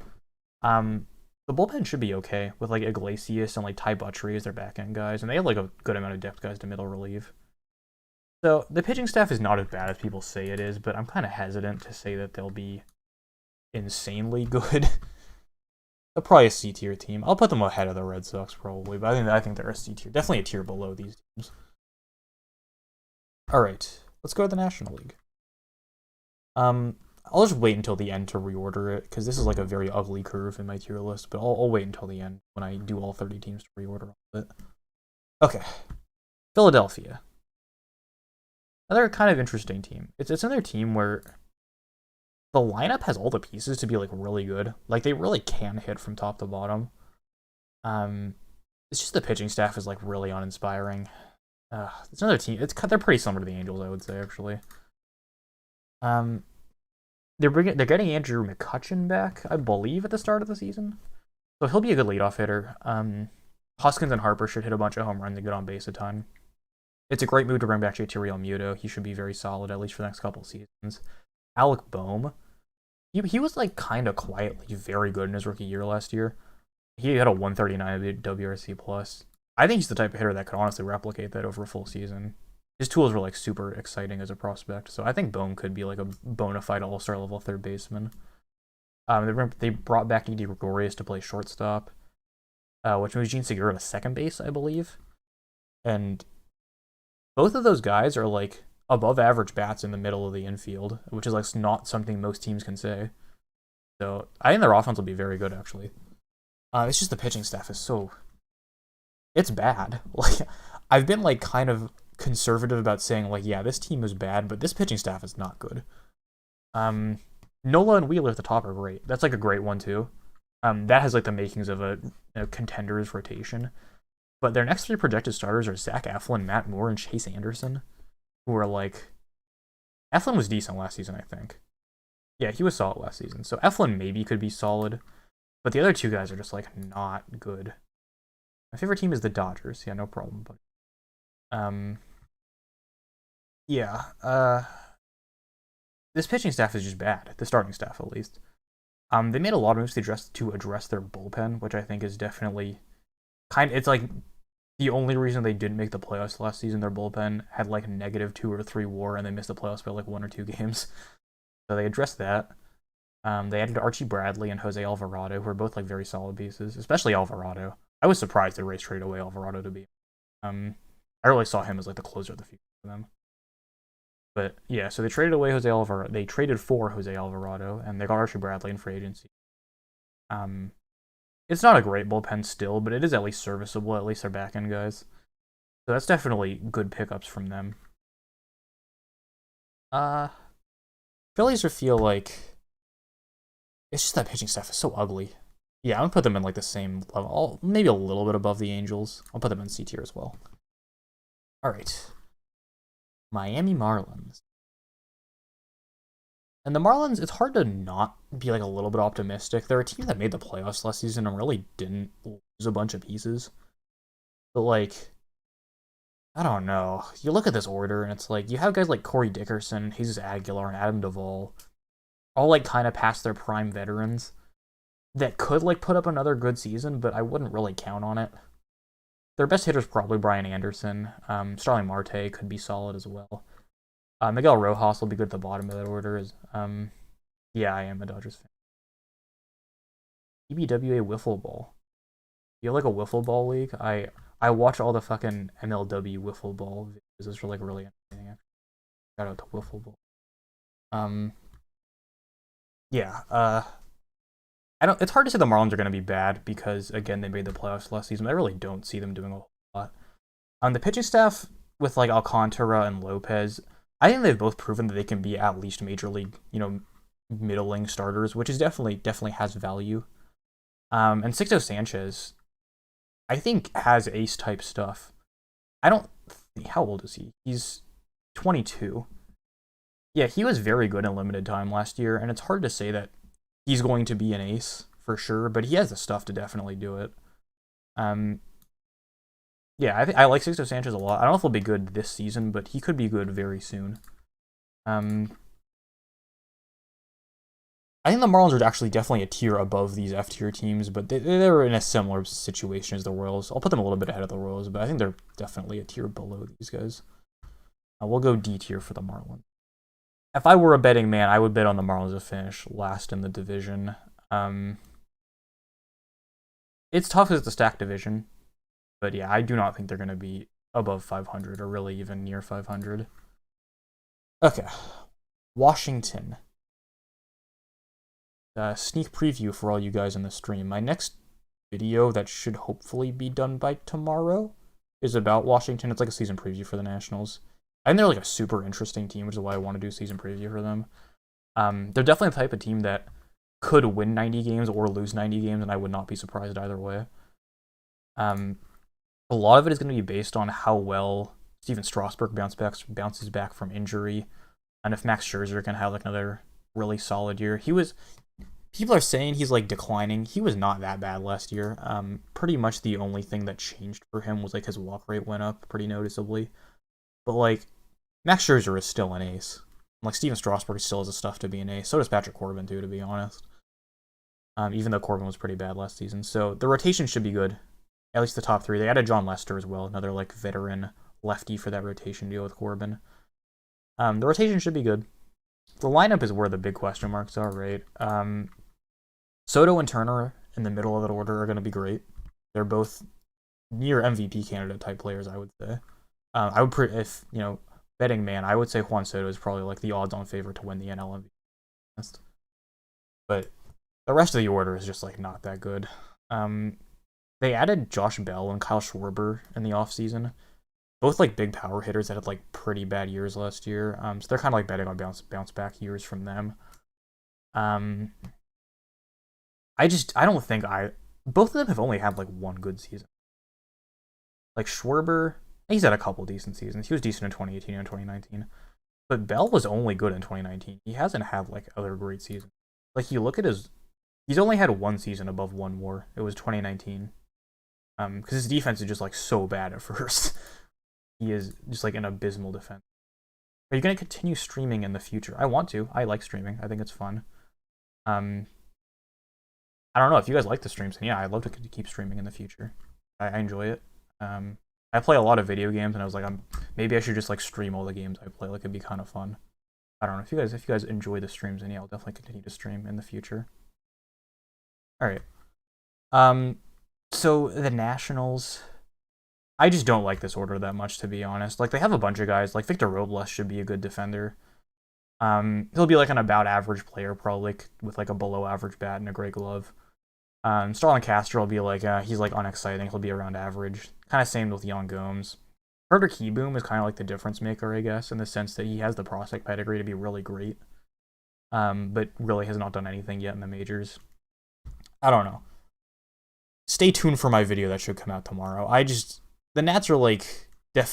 The bullpen should be okay with like Iglesias and like Ty Buttrey as their back end guys, and they have like a good amount of depth guys to middle relieve. So the pitching staff is not as bad as people say it is, but I'm kind of hesitant to say that they'll be insanely good. They're probably a C tier team. I'll put them ahead of the Red Sox probably, but I think they're a C tier, definitely a tier below these teams. All right, let's go to the National League. I'll just wait until the end to reorder it, because this is like a very ugly curve in my tier list, but I'll wait until the end when I do all 30 teams to reorder all of it. Okay. Philadelphia. Another kind of interesting team. It's another team where the lineup has all the pieces to be like really good. Like they really can hit from top to bottom. It's just the pitching staff is like really uninspiring. It's another team. They're pretty similar to the Angels, I would say, actually. They're getting Andrew McCutchen back, I believe, at the start of the season, so he'll be a good leadoff hitter. Hoskins and Harper should hit a bunch of home runs and get on base a ton. It's a great move to bring back JT Realmuto. He should be very solid at least for the next couple of seasons. Alec Boehm, he was like kind of quietly very good in his rookie year last year. He had a 139 WRC plus. I think he's the type of hitter that could honestly replicate that over a full season. His tools were like super exciting as a prospect, so I think Boehm could be like a bona fide all-star level third baseman. They brought back Didi Gregorius to play shortstop, which moves Gene Segura to second base, I believe. And both of those guys are like above average bats in the middle of the infield, which is like not something most teams can say. So I think their offense will be very good, actually. It's just the pitching staff is it's bad. Like I've been like kind of conservative about saying like, yeah, this team is bad, but this pitching staff is not good. Nola and Wheeler at the top are great. That's like a great one too. That has like the makings of a contenders rotation. But their next three projected starters are Zach Eflin, Matt Moore, and Chase Anderson, who are like, Eflin was decent last season, I think. Yeah, he was solid last season. So Eflin maybe could be solid, but the other two guys are just like not good. My favorite team is the Dodgers. Yeah, no problem. But yeah, this pitching staff is just bad. The starting staff, at least. They made a lot of moves to address their bullpen, which I think is definitely it's like the only reason they didn't make the playoffs last season. Their bullpen had like -2 or 3 WAR, and they missed the playoffs by like 1 or 2 games. So they addressed that. They added Archie Bradley and Jose Alvarado, who are both like very solid pieces, especially Alvarado. I was surprised the Rays traded away Alvarado to be. I really saw him as like the closer of the future for them. But yeah, so they traded away Jose Alvarado. They traded for Jose Alvarado, and they got Archie Bradley in free agency. It's not a great bullpen still, but it is at least serviceable. At least they're back end guys. So that's definitely good pickups from them. Phillies feel like it's just that pitching staff is so ugly. Yeah, I'm gonna put them in like the same level, maybe a little bit above the Angels. I'll put them in C tier as well. All right, Miami Marlins. And the Marlins, it's hard to not be like a little bit optimistic. They're a team that made the playoffs last season and really didn't lose a bunch of pieces. But like, I don't know. You look at this order and it's like you have guys like Corey Dickerson, Jesus Aguilar, and Adam Duvall, all like kind of past their prime veterans that could like put up another good season, but I wouldn't really count on it. Their best hitter is probably Brian Anderson. Starling Marte could be solid as well. Miguel Rojas will be good at the bottom of that order. Yeah, I am a Dodgers fan. EBWA Wiffle Ball. You have like a Wiffle Ball league? I watch all the fucking MLW Wiffle Ball videos. It's like really entertaining. Shout out to Wiffle Ball. Yeah. I don't. It's hard to say the Marlins are going to be bad because again they made the playoffs last season. I really don't see them doing a whole lot. The pitching staff with like Alcantara and Lopez, I think they've both proven that they can be at least major league, middling starters, which is definitely has value. And Sixto Sanchez, I think has ace type stuff. I don't. How old is he? He's 22. Yeah, he was very good in limited time last year, and it's hard to say that he's going to be an ace for sure, but he has the stuff to definitely do it. Yeah, I like Sixto Sanchez a lot. I don't know if he'll be good this season, but he could be good very soon. I think the Marlins are actually definitely a tier above these F tier teams, but they're in a similar situation as the Royals. I'll put them a little bit ahead of the Royals, but I think they're definitely a tier below these guys. We'll go D tier for the Marlins. If I were a betting man, I would bet on the Marlins to finish last in the division. It's tough because it's a stacked division, but yeah, I do not think they're going to be above 500 or really even near 500. Okay, Washington. Sneak preview for all you guys in the stream. My next video that should hopefully be done by tomorrow is about Washington. It's like a season preview for the Nationals. I think they're like a super interesting team, which is why I want to do a season preview for them. They're definitely the type of team that could win 90 games or lose 90 games, and I would not be surprised either way. A lot of it is going to be based on how well Steven Strasburg bounces back from injury, and if Max Scherzer can have like another really solid year. People are saying he's like declining. He was not that bad last year. Pretty much the only thing that changed for him was like his walk rate went up pretty noticeably. But like Max Scherzer is still an ace. Like Steven Strasburg still has the stuff to be an ace. So does Patrick Corbin too, to be honest. Even though Corbin was pretty bad last season. So the rotation should be good. At least the top three. They added John Lester as well, another like veteran lefty for that rotation deal with Corbin. The rotation should be good. The lineup is where the big question marks are, right? Soto and Turner in the middle of that order are going to be great. They're both near MVP candidate type players, I would say. I would if betting man, I would say Juan Soto is probably like the odds-on favorite to win the NL MVP. But the rest of the order is just like not that good. They added Josh Bell and Kyle Schwarber in the offseason. Both like big power hitters that had like pretty bad years last year. So they're kind of like betting on bounce back years from them. I don't think both of them have only had like one good season. Like Schwarber, he's had a couple decent seasons. He was decent in 2018 and 2019. But Bell was only good in 2019. He hasn't had like other great seasons. Like you look at he's only had one season above 1 WAR. It was 2019. Because his defense is just like so bad at first. He is just like an abysmal defense. Are you going to continue streaming in the future? I want to. I like streaming. I think it's fun. I don't know if you guys like the streams, and yeah, I'd love to keep streaming in the future. I enjoy it. I play a lot of video games, and I was like, maybe I should just like stream all the games I play. Like it'd be kind of fun. I don't know if you guys enjoy the streams, and yeah, I'll definitely continue to stream in the future. All right. So the Nationals, I just don't like this order that much, to be honest. Like they have a bunch of guys. Like Victor Robles should be a good defender. He'll be like an about average player, probably with like a below average bat and a great glove. Starlin Castro will be like he's like unexciting. He'll be around average. Kind of same with Young Gomes. Carter Keyboom is kind of like the difference maker, I guess, in the sense that he has the prospect pedigree to be really great, but really has not done anything yet in the majors. I don't know. Stay tuned for my video that should come out tomorrow. The Nats are like they're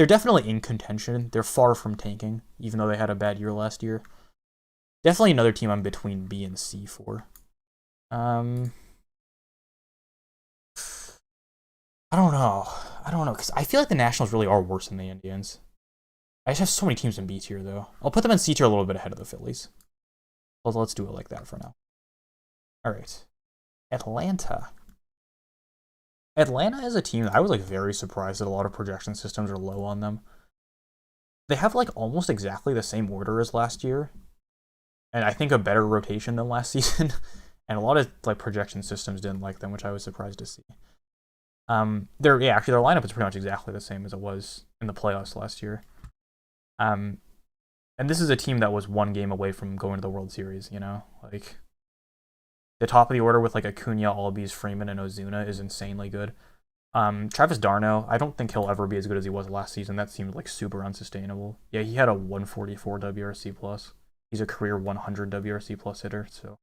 definitely in contention. They're far from tanking, even though they had a bad year last year. Definitely another team I'm between B and C for. I don't know, because I feel like the Nationals really are worse than the Indians. I just have so many teams in B tier, though. I'll put them in C tier a little bit ahead of the Phillies. Let's do it like that for now. All right. Atlanta. Atlanta is a team that I was like very surprised that a lot of projection systems are low on them. They have like almost exactly the same order as last year, and I think a better rotation than last season. And a lot of like projection systems didn't like them, which I was surprised to see. Their lineup is pretty much exactly the same as it was in the playoffs last year. And this is a team that was one game away from going to the World Series. You know, like the top of the order with like Acuna, Albies, Freeman, and Ozuna is insanely good. Travis d'Arnaud, I don't think he'll ever be as good as he was last season. That seemed like super unsustainable. Yeah, he had a 144 WRC plus. He's a career 100 WRC plus hitter, so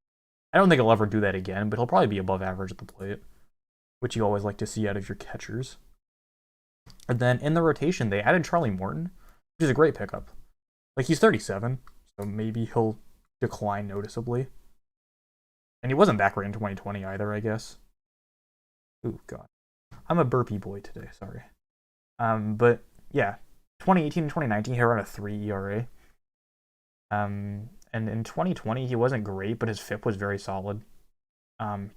I don't think he'll ever do that again, but he'll probably be above average at the plate, which you always like to see out of your catchers. And then in the rotation, they added Charlie Morton, which is a great pickup. Like, he's 37, so maybe he'll decline noticeably. And he wasn't that great in 2020 either, I guess. Ooh, God. I'm a burpy boy today, sorry. But, yeah, 2018 and 2019, he ran a 3 ERA. And in 2020, he wasn't great, but his FIP was very solid.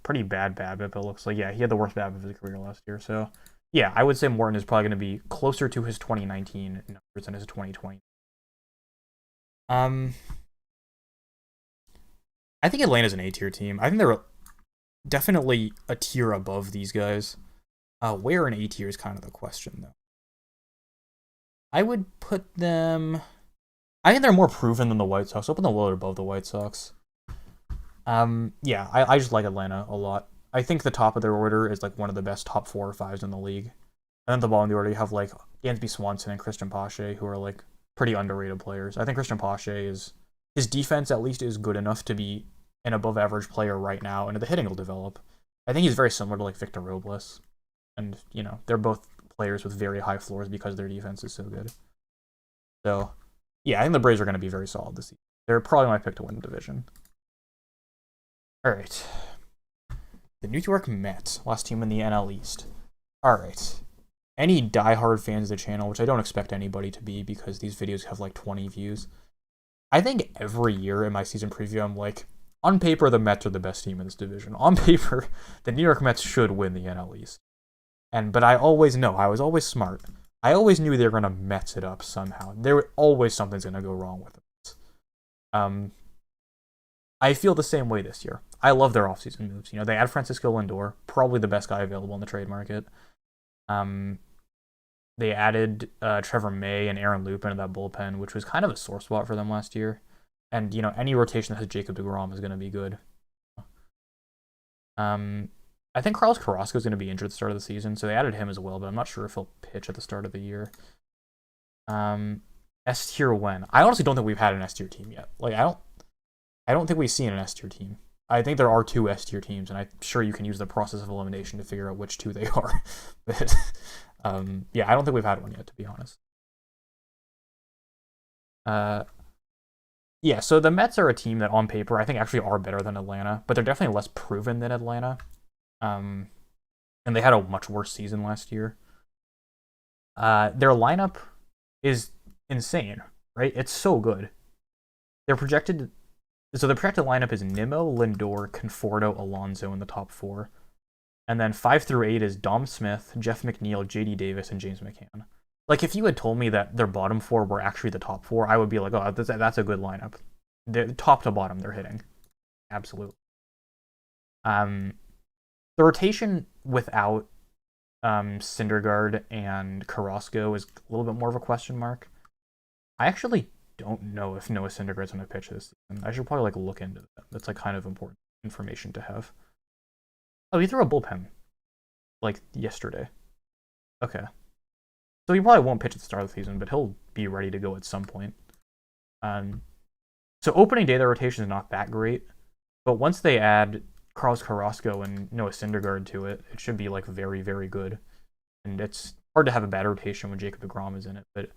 Pretty bad BABIP, it looks like. Yeah, he had the worst BABIP of his career last year. So, yeah, I would say Morton is probably going to be closer to his 2019 numbers than his 2020. I think Atlanta's an A-tier team. I think they're definitely a tier above these guys. Where in A-tier is kind of the question, though. I would put them... I think they're more proven than the White Sox. I'll put them a little above the White Sox. Yeah, I just like Atlanta a lot. I think the top of their order is like one of the best top 4 or 5s in the league. And then at the bottom of the order, you have like Dansby Swanson and Christian Pache, who are like pretty underrated players. I think Christian Pache his defense at least is good enough to be an above average player right now, and the hitting will develop. I think he's very similar to like Victor Robles. And, you know, they're both players with very high floors because their defense is so good. So, yeah, I think the Braves are going to be very solid this season. They're probably my pick to win the division. All right. The New York Mets, last team in the NL East. All right. Any diehard fans of the channel, which I don't expect anybody to be because these videos have like 20 views. I think every year in my season preview, I'm like, on paper, the Mets are the best team in this division. On paper, the New York Mets should win the NL East. But I always know, I was always smart. I always knew they were going to Mets it up somehow. Always something's going to go wrong with it. I feel the same way this year. I love their offseason moves. You know, they add Francisco Lindor, probably the best guy available in the trade market. They added Trevor May and Aaron Loup into that bullpen, which was kind of a sore spot for them last year. And, you know, any rotation that has Jacob deGrom is going to be good. I think Carlos Carrasco is going to be injured at the start of the season, so they added him as well, but I'm not sure if he'll pitch at the start of the year. S tier when? I honestly don't think we've had an S tier team yet. Like, I don't think we've seen an S tier team. I think there are 2 S tier teams, and I'm sure you can use the process of elimination to figure out which 2 they are. But yeah, I don't think we've had one yet, to be honest. Yeah, so the Mets are a team that on paper I think actually are better than Atlanta, but they're definitely less proven than Atlanta. And they had a much worse season last year. Their lineup is insane, right? It's so good. They're projected So the projected lineup is Nimmo, Lindor, Conforto, Alonso in the top 4. And then 5 through 8 is Dom Smith, Jeff McNeil, JD Davis, and James McCann. Like, if you had told me that their bottom 4 were actually the top 4, I would be like, oh, that's a good lineup. They're top to bottom, they're hitting. Absolutely. The rotation without Syndergaard and Carrasco is a little bit more of a question mark. I actually don't know if Noah Syndergaard's going to pitch this season. I should probably like look into that. That's like kind of important information to have. Oh, he threw a bullpen like yesterday. Okay. So he probably won't pitch at the start of the season, but he'll be ready to go at some point. So opening day, the rotation is not that great, but once they add Carlos Carrasco and Noah Syndergaard to it, it should be like very, very good. And it's hard to have a bad rotation when Jacob deGrom is in it, but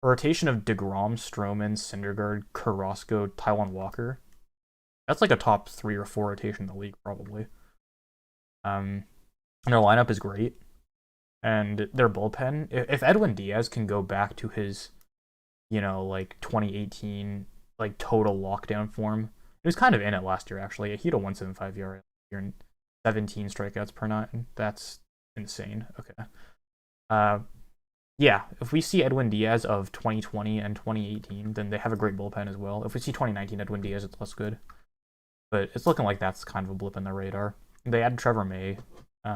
a rotation of deGrom, Stroman, Syndergaard, Carrasco, Taijuan Walker, that's like a top 3 or 4 rotation in the league probably. And their lineup is great, and their bullpen. If Edwin Diaz can go back to his, like 2018 like total lockdown form, he was kind of in it last year actually. He had a 1.75 ERA and 17 strikeouts per 9. That's insane. Okay. Yeah, if we see Edwin Diaz of 2020 and 2018, then they have a great bullpen as well. If we see 2019 Edwin Diaz, it's less good. But it's looking like that's kind of a blip in the radar. They added Trevor May.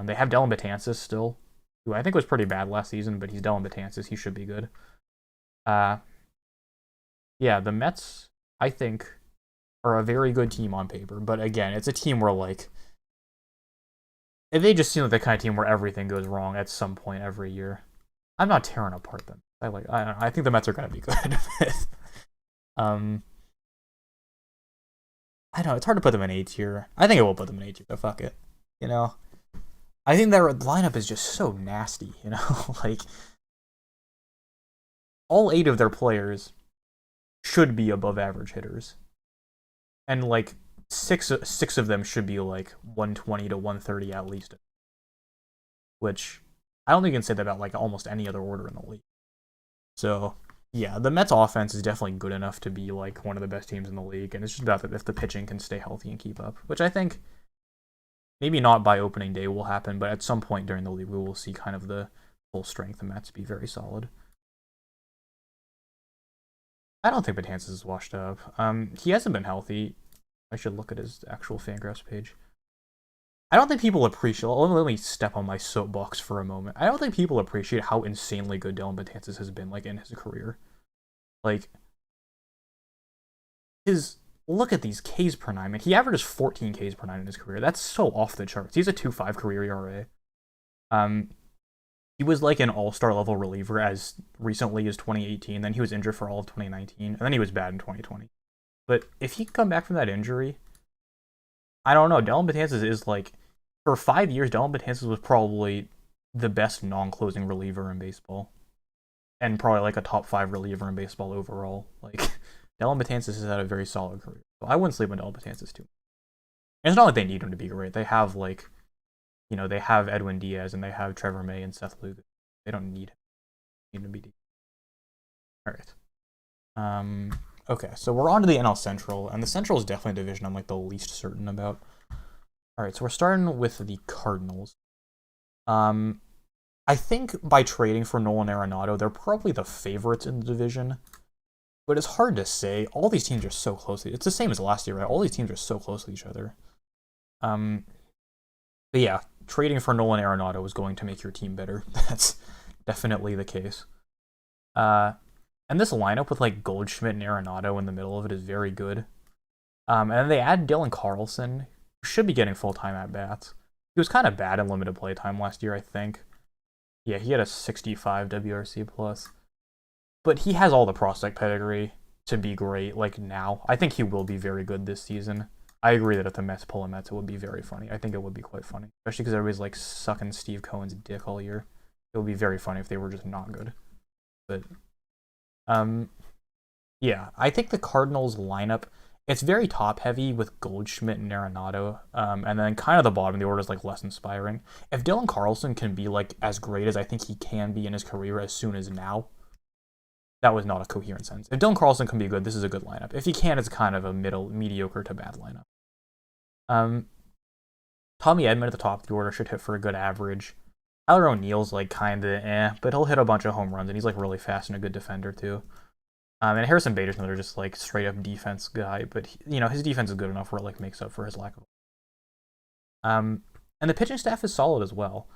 They have Dellin Betances still, who I think was pretty bad last season, but he's Dellin Betances. He should be good. Yeah, the Mets, I think, are a very good team on paper. But again, it's a team where, like, they just seem like the kind of team where everything goes wrong at some point every year. I'm not tearing apart them. I think the Mets are going to be good. I don't know. It's hard to put them in A tier. I think I will put them in A tier, but fuck it. I think their lineup is just so nasty, like, all 8 of their players should be above average hitters. And, like, six of them should be, like, 120 to 130 at least. Which, I don't think you can say that about, like, almost any other order in the league. So, yeah, the Mets offense is definitely good enough to be, like, one of the best teams in the league. And it's just about if the pitching can stay healthy and keep up. Which I think, maybe not by opening day will happen, but at some point during the league we will see kind of the full strength of Mets be very solid. I don't think Betances is washed up. He hasn't been healthy. I should look at his actual Fangraphs page. I don't think people appreciate... Let me step on my soapbox for a moment. I don't think people appreciate how insanely good Dellin Betances has been, like, in his career. Like, look at these Ks per 9, man. He averages 14 Ks per 9 in his career. That's so off the charts. He's a 2.5 career ERA. He was like an all-star level reliever as recently as 2018. Then he was injured for all of 2019, and then he was bad in 2020. But if he can come back from that injury, I don't know. Dellin Betances is like, for 5 years, Dellin Betances was probably the best non-closing reliever in baseball, and probably like a top 5 reliever in baseball overall. Like, Dellin Betances has had a very solid career. So I wouldn't sleep on Dellin Betances too. And it's not like they need him to be great. They have, like, they have Edwin Diaz and they have Trevor May and Seth Lugo. They don't need him to be deep. All right. Okay, so we're on to the NL Central, and the Central is definitely a division I'm like the least certain about. All right, so we're starting with the Cardinals. I think by trading for Nolan Arenado, they're probably the favorites in the division. But it's hard to say. All these teams are so close. It's the same as last year, right? All these teams are so close to each other. But yeah, trading for Nolan Arenado is going to make your team better. That's definitely the case. And this lineup with like Goldschmidt and Arenado in the middle of it is very good. And then they add Dylan Carlson, who should be getting full-time at-bats. He was kind of bad in limited play time last year, I think. Yeah, he had a 65 WRC plus. But he has all the prospect pedigree to be great, like, now. I think he will be very good this season. I agree that if the Mets pull him Mets, it would be very funny. I think it would be quite funny. Especially because everybody's, like, sucking Steve Cohen's dick all year. It would be very funny if they were just not good. But, yeah, I think the Cardinals lineup, it's very top-heavy with Goldschmidt and Arenado, and then kind of the bottom of the order is, like, less inspiring. If Dylan Carlson can be, like, as great as I think he can be in his career as soon as now, that was not a coherent sentence. If Dylan Carlson can be good, this is a good lineup. If he can, it's kind of a mediocre to bad lineup. Tommy Edman at the top of the order should hit for a good average. Tyler O'Neill's like kind of but he'll hit a bunch of home runs, and he's like really fast and a good defender too. And Harrison Bader's another just like straight up defense guy, but his defense is good enough where it like makes up for his lack of. And the pitching staff is solid as well.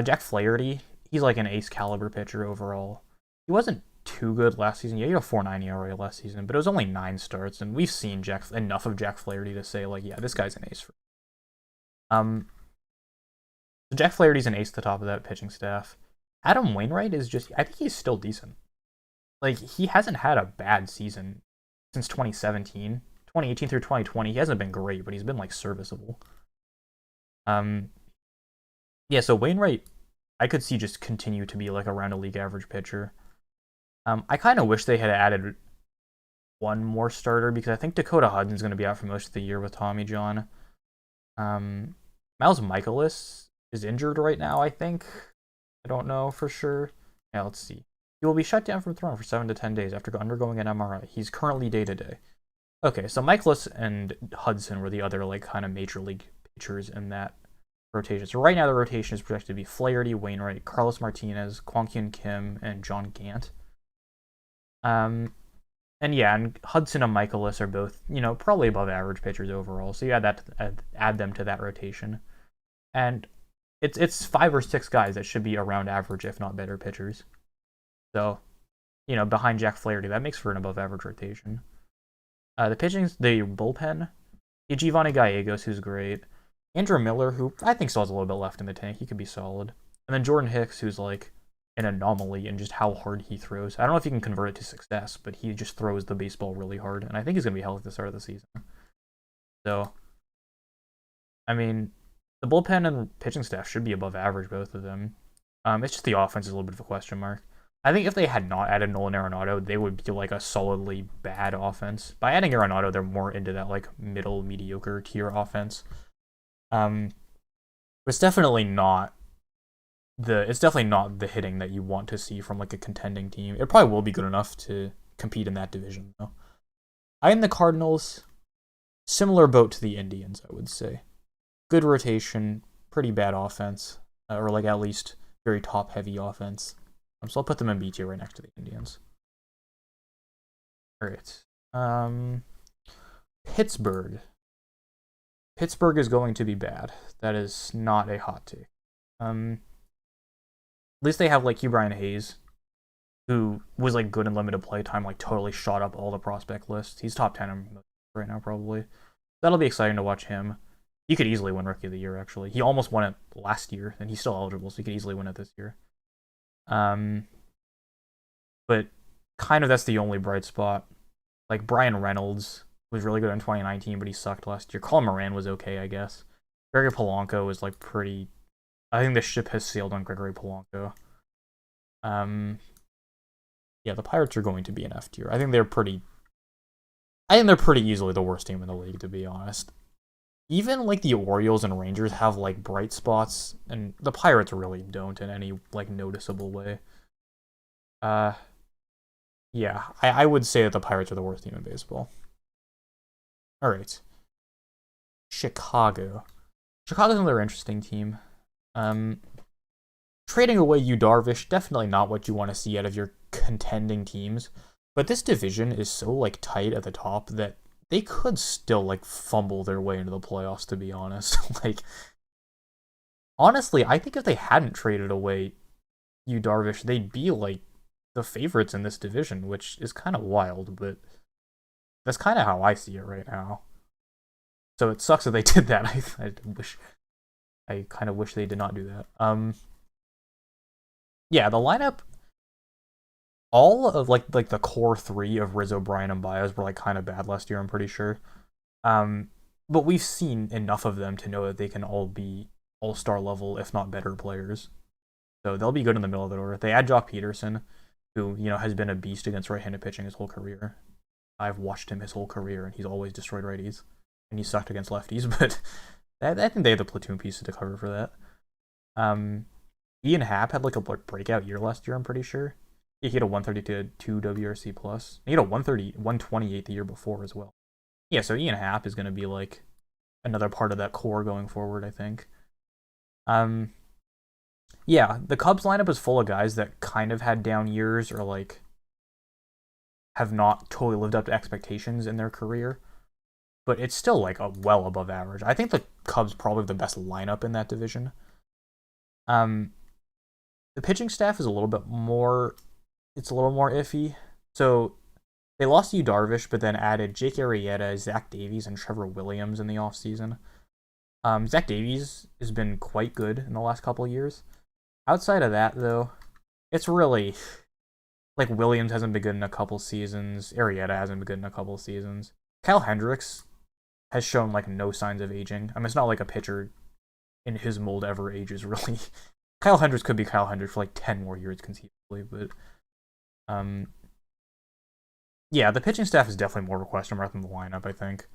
Jack Flaherty, he's like an ace caliber pitcher overall. He wasn't too good last season. Yeah, he had a 4.9 ERA last season, but it was only 9 starts, and we've seen enough of Jack Flaherty to say like, yeah, this guy's an ace. So Jack Flaherty's an ace at the top of that pitching staff. Adam Wainwright is I think he's still decent. Like, he hasn't had a bad season since 2017. 2018 through 2020, he hasn't been great, but he's been, like, serviceable. Yeah, so Wainwright, I could see just continue to be, like, around a league average pitcher. I kind of wish they had added one more starter, because I think Dakota Hudson's going to be out for most of the year with Tommy John. Miles Michaelis is injured right now, I think. I don't know for sure. Yeah, let's see. He will be shut down from throwing for 7 to 10 days after undergoing an MRI. He's currently day-to-day. Okay, so Michaelis and Hudson were the other like kind of major league pitchers in that rotation. So right now the rotation is projected to be Flaherty, Wainwright, Carlos Martinez, Kwang Hyun Kim, and John Gant. And Hudson and Michaelis are both, probably above average pitchers overall. So you add them to that rotation. And it's 5 or 6 guys that should be around average, if not better pitchers. So, behind Jack Flaherty, that makes for an above-average rotation. The bullpen, Giovanni Gallegos, who's great. Andrew Miller, who I think still has a little bit left in the tank. He could be solid. And then Jordan Hicks, who's like an anomaly in just how hard he throws. I don't know if he can convert it to success, but he just throws the baseball really hard. And I think he's going to be healthy at the start of the season. So, I mean, the bullpen and pitching staff should be above average, both of them. It's just the offense is a little bit of a question mark. I think if they had not added Nolan Arenado, they would be like a solidly bad offense. By adding Arenado, they're more into that like middle mediocre tier offense. It's definitely not the hitting that you want to see from like a contending team. It probably will be good enough to compete in that division though. I am the Cardinals, similar boat to the Indians, I would say. Good rotation, pretty bad offense, or like at least very top heavy offense. So I'll put them in B tier right next to the Indians. All right. Pittsburgh. Pittsburgh is going to be bad. That is not a hot take. At least they have like Hugh Brian Hayes, who was like good in limited play time, like totally shot up all the prospect lists. He's top 10 right now probably. That'll be exciting to watch him. He could easily win Rookie of the Year, actually. He almost won it last year, and he's still eligible, so he could easily win it this year. But kind of that's the only bright spot. Like Brian Reynolds was really good in 2019, but he sucked last year. Colin Moran was okay, I guess. Gregory Polanco was like pretty. I think the ship has sailed on Gregory Polanco. Yeah, the Pirates are going to be an F tier. I think they're pretty easily the worst team in the league, to be honest. Even like the Orioles and Rangers have like bright spots, and the Pirates really don't in any like noticeable way. Yeah, I would say that the Pirates are the worst team in baseball. All right, Chicago's another interesting team. Trading away Yu Darvish, definitely not what you want to see out of your contending teams. But this division is so like tight at the top that they could still like fumble their way into the playoffs, to be honest. Like, honestly, I think if they hadn't traded away Yu Darvish, they'd be like the favorites in this division, which is kind of wild, but that's kind of how I see it right now. So it sucks that they did that. I kind of wish they did not do that. Yeah, the lineup, all of like the core 3 of Rizzo, Bryan, and Baez were like kind of bad last year, I'm pretty sure. But we've seen enough of them to know that they can all be all-star level, if not better players. So they'll be good in the middle of the order. They add Jock Peterson, who, has been a beast against right-handed pitching his whole career. I've watched him his whole career, and he's always destroyed righties. And he sucked against lefties, but I think they have the platoon pieces to cover for that. Ian Happ had like a breakout year last year, I'm pretty sure. He hit a 132 WRC plus. He hit a 128 the year before as well. Yeah, so Ian Happ is going to be like another part of that core going forward, I think. Yeah, the Cubs lineup is full of guys that kind of had down years or like have not totally lived up to expectations in their career, but it's still like a well above average. I think the Cubs probably the best lineup in that division. The pitching staff is a little bit more. It's a little more iffy. So they lost Yu Darvish, but then added Jake Arrieta, Zach Davies, and Trevor Williams in the offseason. Zach Davies has been quite good in the last couple of years. Outside of that, though, it's really like Williams hasn't been good in a couple seasons. Arrieta hasn't been good in a couple seasons. Kyle Hendricks has shown like no signs of aging. I mean, it's not like a pitcher in his mold ever ages, really. Kyle Hendricks could be Kyle Hendricks for like 10 more years conceivably, but yeah, the pitching staff is definitely more of a question mark than the lineup, I think.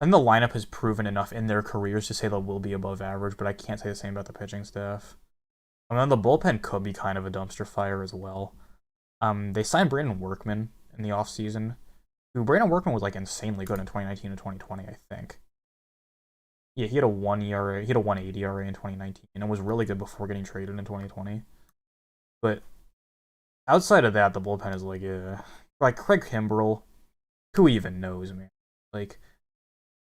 I think the lineup has proven enough in their careers to say they will be above average, but I can't say the same about the pitching staff. And then the bullpen could be kind of a dumpster fire as well. They signed Brandon Workman in the offseason. Brandon Workman was like insanely good in 2019 and 2020, I think. Yeah, he had a 1 ERA, he had a 1.80 ERA in 2019, and was really good before getting traded in 2020. But outside of that, the bullpen is like Craig Kimbrell, who even knows, man? Like,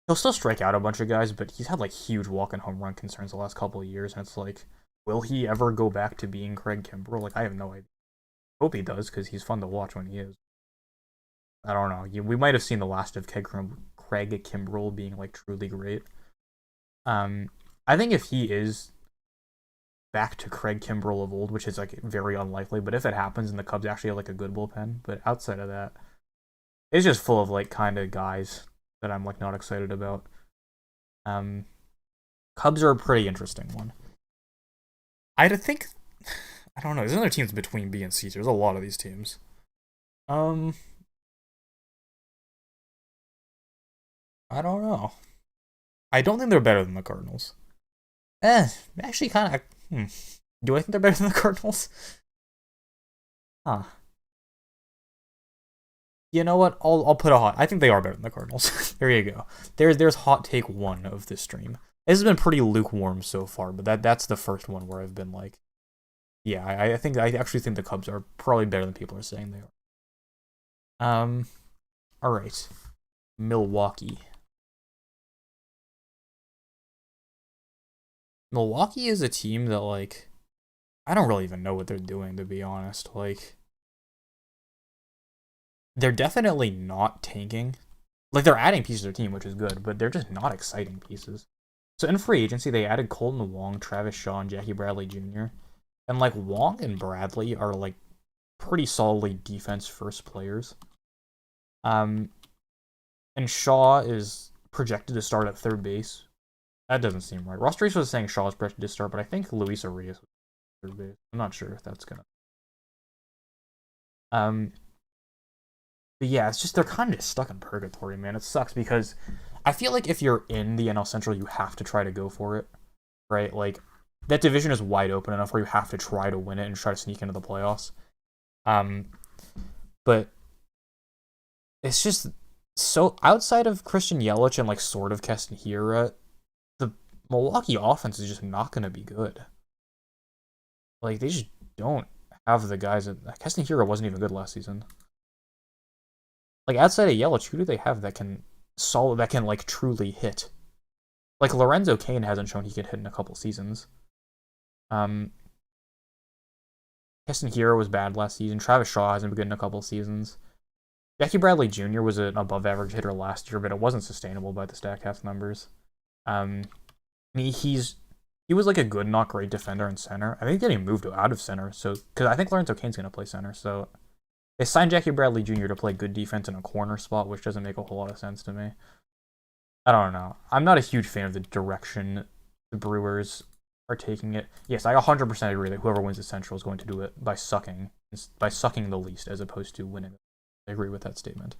he'll still strike out a bunch of guys, but he's had like huge walk and home run concerns the last couple of years, and it's like, will he ever go back to being Craig Kimbrell? Like, I have no idea. Hope he does, because he's fun to watch when he is. I don't know. We might have seen the last of Craig Kimbrell being like truly great. I think if he is back to Craig Kimbrell of old, which is like very unlikely, but if it happens and the Cubs actually have like a good bullpen, but outside of that, it's just full of like kind of guys that I'm like not excited about. Cubs are a pretty interesting one. I think I don't know. There's other teams between B and C. There's a lot of these teams. I don't know. I don't think they're better than the Cardinals. Actually, kind of. Do I think they're better than the Cardinals? Huh. You know what? I'll put a hot. I think they are better than the Cardinals. There you go. There's hot take 1 of this stream. This has been pretty lukewarm so far, but that's the first one where I've been like, yeah, I actually think the Cubs are probably better than people are saying they are. All right, Milwaukee. Milwaukee is a team that, like, I don't really even know what they're doing, to be honest. Like, they're definitely not tanking. Like, they're adding pieces to their team, which is good, but they're just not exciting pieces. So in free agency, they added Colton Wong, Travis Shaw, and Jackie Bradley Jr. And, like, Wong and Bradley are, like, pretty solidly defense-first players. And Shaw is projected to start at third base. That doesn't seem right. Ross Trace was saying Shaw is projected to start, but I think Luis Arias was third base. I'm not sure if that's gonna. But yeah, it's just they're kind of just stuck in purgatory, man. It sucks because I feel like if you're in the NL Central, you have to try to go for it, right? Like that division is wide open enough where you have to try to win it and try to sneak into the playoffs. But it's just so outside of Christian Yelich and like sort of Keston Hiura, the Milwaukee offense is just not going to be good. Like they just don't have the guys. Keston Hiura wasn't even good last season. Like outside of Yelich, who do they have that can like truly hit? Like Lorenzo Cain hasn't shown he can hit in a couple seasons. Keston Hiura was bad last season. Travis Shaw hasn't been good in a couple seasons. Jackie Bradley Jr. was an above-average hitter last year, but it wasn't sustainable by the Statcast numbers. He was like a good, not great defender in center. I think getting moved out of center, so because I think Lorenzo Cain's gonna play center, so they signed Jackie Bradley Jr. to play good defense in a corner spot, which doesn't make a whole lot of sense to me. I don't know. I'm not a huge fan of the direction the Brewers are taking it. Yes, I 100% agree that whoever wins the Central is going to do it by sucking the least as opposed to winning. I agree with that statement.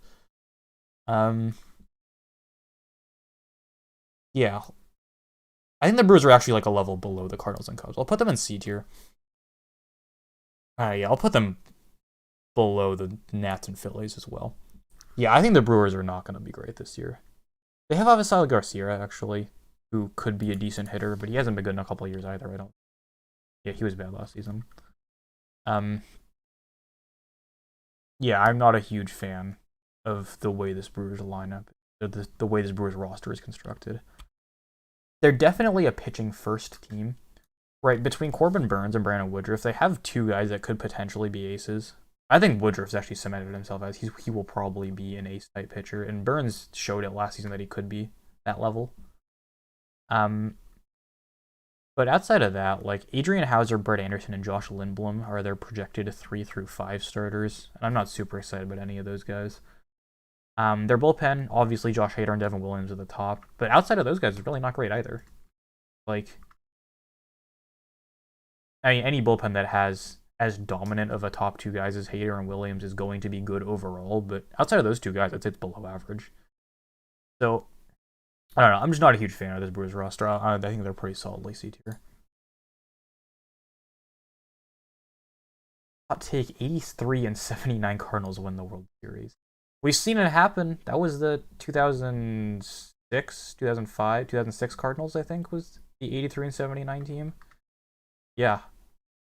Yeah. I think the Brewers are actually like a level below the Cardinals and Cubs. I'll put them in C tier. Yeah, I'll put them below the Nats and Phillies as well. Yeah, I think the Brewers are not going to be great this year. They have Avisail Garcia, actually, who could be a decent hitter, but he hasn't been good in a couple of years either, I don't. Yeah, he was bad last season. Yeah, I'm not a huge fan of the way this Brewers lineup, the way this Brewers roster is constructed. They're definitely a pitching first team, right? Between Corbin Burnes and Brandon Woodruff, they have two guys that could potentially be aces. I think Woodruff's actually cemented himself as he will probably be an ace type pitcher, and Burnes showed it last season that he could be that level. But outside of that, like Adrian Hauser, Brett Anderson, and Josh Lindblom are their projected 3 through 5 starters. And I'm not super excited about any of those guys. Their bullpen, obviously Josh Hader and Devin Williams at the top. But outside of those guys, it's really not great either. Like, I mean, any bullpen that has as dominant of a top two guys as Hader and Williams is going to be good overall. But outside of those two guys, I'd say it's below average. So, I don't know. I'm just not a huge fan of this Brewers roster. I think they're pretty solidly C tier. Hot take: 83 and 79 Cardinals win the World Series. We've seen it happen. That was the 2006, 2005, 2006 Cardinals, I think, was the 83 and 79 team. Yeah.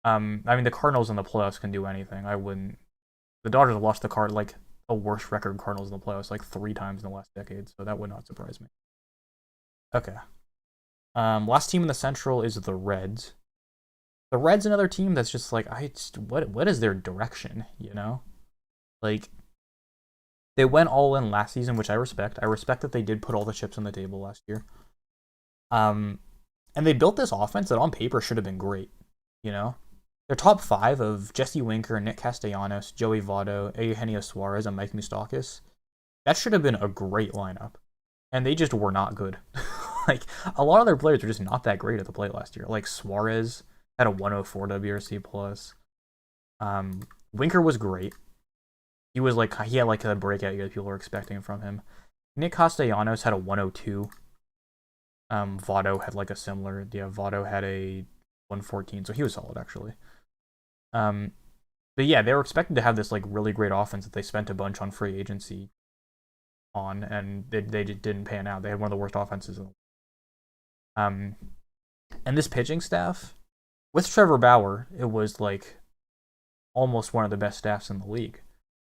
I mean, the Cardinals in the playoffs can do anything. I wouldn't. The Dodgers have lost like a worse record Cardinals in the playoffs like 3 times in the last decade, so that would not surprise me. Okay. Last team in the Central is the Reds. The Reds, another team that's just like what is their direction? You know, like they went all in last season, which I respect. I respect that they did put all the chips on the table last year. And they built this offense that on paper should have been great. You know, their top 5 of Jesse Winker, Nick Castellanos, Joey Votto, Eugenio Suarez, and Mike Moustakas. That should have been a great lineup, and they just were not good. Like, a lot of their players were just not that great at the plate last year. Like, Suarez had a 104 WRC plus. Winker was great. He had like a breakout year that people were expecting from him. Nick Castellanos had a 102. Votto had like a similar. Yeah, Votto had a 114, so he was solid actually. But yeah, they were expected to have this like really great offense that they spent a bunch on free agency on, and they just didn't pan out. They had one of the worst offenses in the and this pitching staff, with Trevor Bauer, it was like almost one of the best staffs in the league.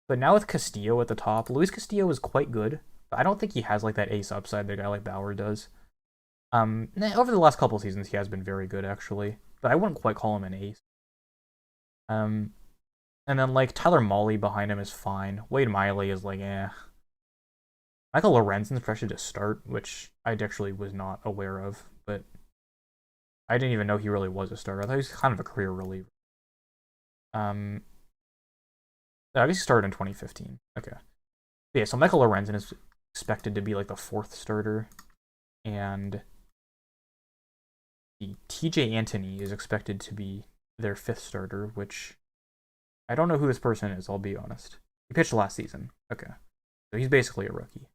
But now with Castillo at the top, Luis Castillo is quite good, but I don't think he has like that ace upside that a guy like Bauer does. Over the last couple of seasons, he has been very good actually, but I wouldn't quite call him an ace. And then like Tyler Mahle behind him is fine. Wade Miley is like, eh. Michael Lorenzen's pressured to start, which I actually was not aware of, but I didn't even know he really was a starter. I thought he was kind of a career reliever. I guess he started in 2015. Okay. But yeah, so Michael Lorenzen is expected to be like the 4th starter, and the TJ Antony is expected to be their 5th starter, which I don't know who this person is, I'll be honest. He pitched last season. Okay. So he's basically a rookie.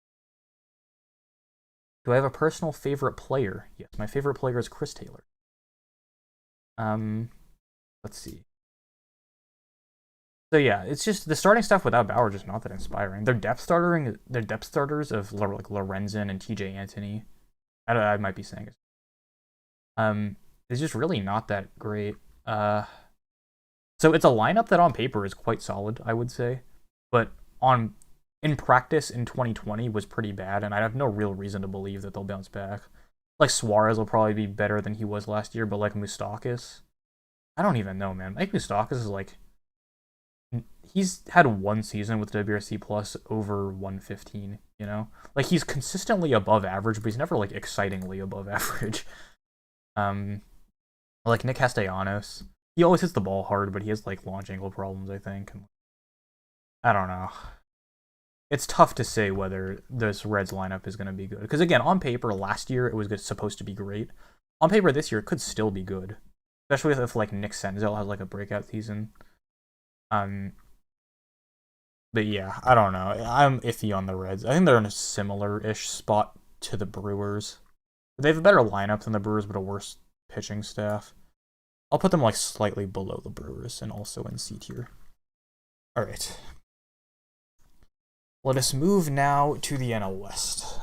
Do I have a personal favorite player? Yes, my favorite player is Chris Taylor. Let's see. So yeah, it's just the starting stuff without Bauer just not that inspiring. Their depth starters of like Lorenzen and TJ Antony, I might be saying it. It's just really not that great. So it's a lineup that on paper is quite solid, I would say, but in practice in 2020 was pretty bad, and I have no real reason to believe that they'll bounce back. Like Suarez will probably be better than he was last year, but like Moustakas, I don't even know, man. Like Moustakas is like, he's had one season with WRC plus over 115, you know? Like he's consistently above average, but he's never like excitingly above average. Like Nick Castellanos, he always hits the ball hard, but he has like launch angle problems, I think. And I don't know. It's tough to say whether this Reds lineup is going to be good. Because again, on paper, last year it was supposed to be great. On paper, this year it could still be good. Especially if like Nick Senzel has like a breakout season. But yeah, I don't know. I'm iffy on the Reds. I think they're in a similar-ish spot to the Brewers. They have a better lineup than the Brewers, but a worse pitching staff. I'll put them like slightly below the Brewers and also in C tier. All right. Let us move now to the NL West.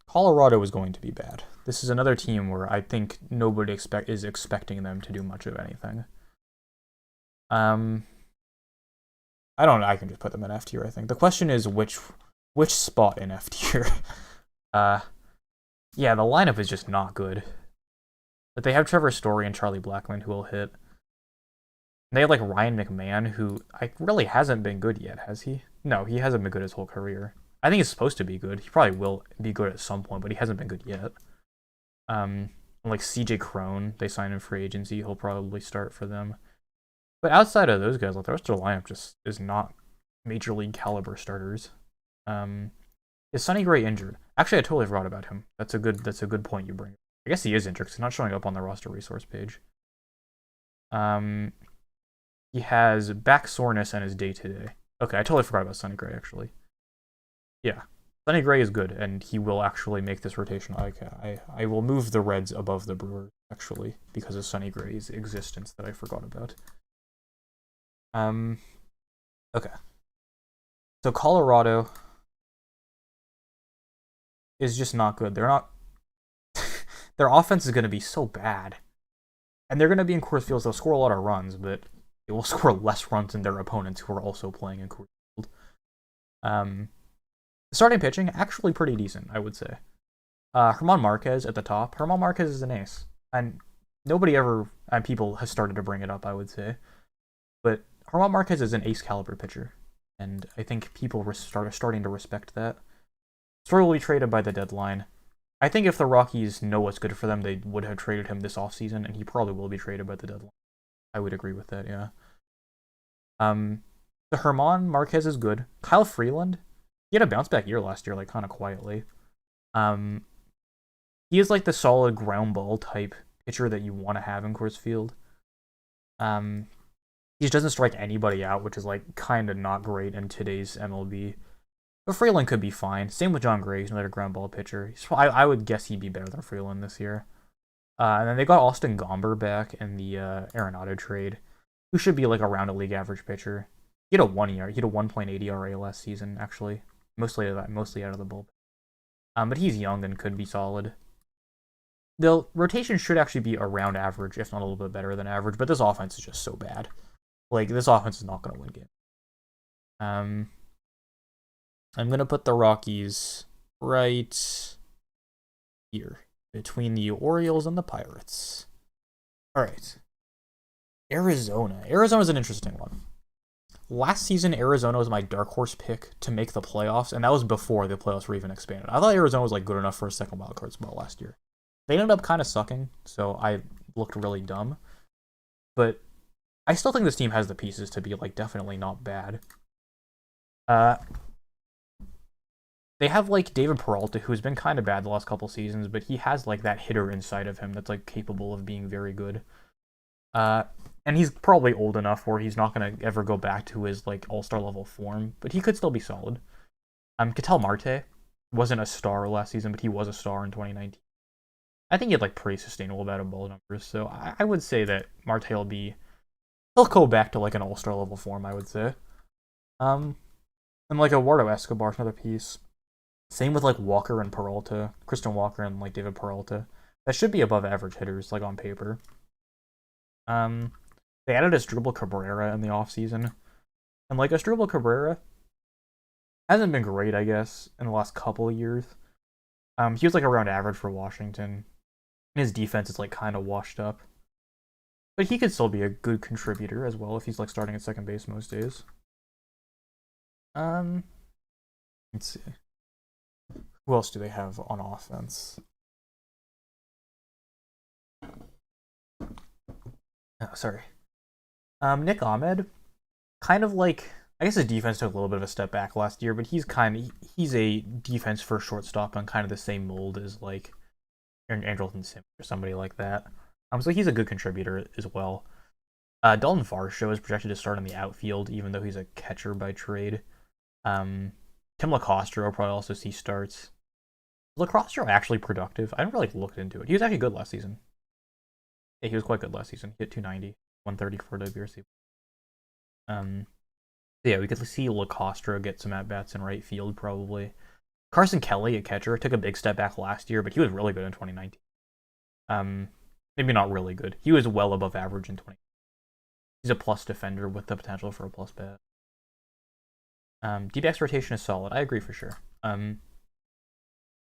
Colorado is going to be bad. This is another team where I think nobody is expecting them to do much of anything. I don't know. I can just put them in F tier, I think. The question is which spot in F tier. Yeah, the lineup is just not good. But they have Trevor Story and Charlie Blackmon who will hit. They have like Ryan McMahon, who really hasn't been good yet, has he? No, he hasn't been good his whole career. I think he's supposed to be good. He probably will be good at some point, but he hasn't been good yet. Like CJ Crone, they signed in free agency. He'll probably start for them. But outside of those guys, like the rest of the lineup just is not major league caliber starters. Is Sonny Gray injured? Actually, I totally forgot about him. That's a good point you bring. I guess he is injured because he's not showing up on the roster resource page. He has back soreness and is day-to-day. Okay, I totally forgot about Sonny Gray, actually. Yeah, Sonny Gray is good, and he will actually make this rotation. Okay, I will move the Reds above the Brewers, actually, because of Sonny Gray's existence that I forgot about. Okay. So Colorado is just not good. They're not... Their offense is going to be so bad. And they're going to be in Coors Field, so they'll score a lot of runs, but they will score less runs than their opponents who are also playing in Coors Field. Starting pitching, actually pretty decent, I would say. German Marquez at the top. German Marquez is an ace. And nobody ever, people have started to bring it up, I would say. But German Marquez is an ace caliber pitcher. And I think people are starting to respect that. Story will be traded by the deadline. I think if the Rockies know what's good for them, they would have traded him this offseason, and he probably will be traded by the deadline. I would agree with that, yeah. The German Marquez is good. Kyle Freeland, he had a bounce back year last year, like kind of quietly. He is like the solid ground ball type pitcher that you want to have in Coors Field. He doesn't strike anybody out, which is like kind of not great in today's MLB. But Freeland could be fine. Same with John Gray, he's another ground ball pitcher. I would guess he'd be better than Freeland this year. And then they got Austin Gomber back in the Arenado trade, who should be like around a league average pitcher. He had a 1.80 ERA last season, actually. Mostly out of the bullpen. But he's young and could be solid. The rotation should actually be around average, if not a little bit better than average, but this offense is just so bad. Like, this offense is not going to win games. I'm going to put the Rockies right here, between the Orioles and the Pirates. All right. Arizona. Arizona's an interesting one. Last season, Arizona was my dark horse pick to make the playoffs, and that was before the playoffs were even expanded. I thought Arizona was like good enough for a second wild card spot last year. They ended up kind of sucking, so I looked really dumb. But I still think this team has the pieces to be like definitely not bad. They have like David Peralta, who's been kind of bad the last couple seasons, but he has like that hitter inside of him that's like capable of being very good. And he's probably old enough where he's not going to ever go back to his like all-star level form, but he could still be solid. Ketel Marte wasn't a star last season, but he was a star in 2019. I think he had like pretty sustainable batted ball numbers, so I would say that Marte he'll go back to like an all-star level form, I would say. And like Eduardo Escobar's another piece. Same with like Walker and Peralta, Christian Walker and like David Peralta. That should be above average hitters, like on paper. They added Asdrubal Cabrera in the offseason. And like Asdrubal Cabrera hasn't been great, I guess, in the last couple of years. He was like around average for Washington. His defense is like kind of washed up. But he could still be a good contributor as well if he's like starting at second base most days. Let's see. Who else do they have on offense? Oh, sorry. Nick Ahmed, kind of like, I guess his defense took a little bit of a step back last year, but he's a defense first shortstop on kind of the same mold as like Andrelton Simmons or somebody like that. So he's a good contributor as well. Dalton Varsho is projected to start in the outfield, even though he's a catcher by trade. Tim LaCoster will probably also see starts. LaCrosse actually productive. I didn't really look into it. He was actually good last season. Yeah, he was quite good last season. He hit 290, 134 WRC. Yeah, we could see LaCostra get some at-bats in right field, probably. Carson Kelly, a catcher, took a big step back last year, but he was really good in 2019. Maybe not really good. He was well above average in 2020. He's a plus defender with the potential for a plus bat. D-backs rotation is solid. I agree for sure. A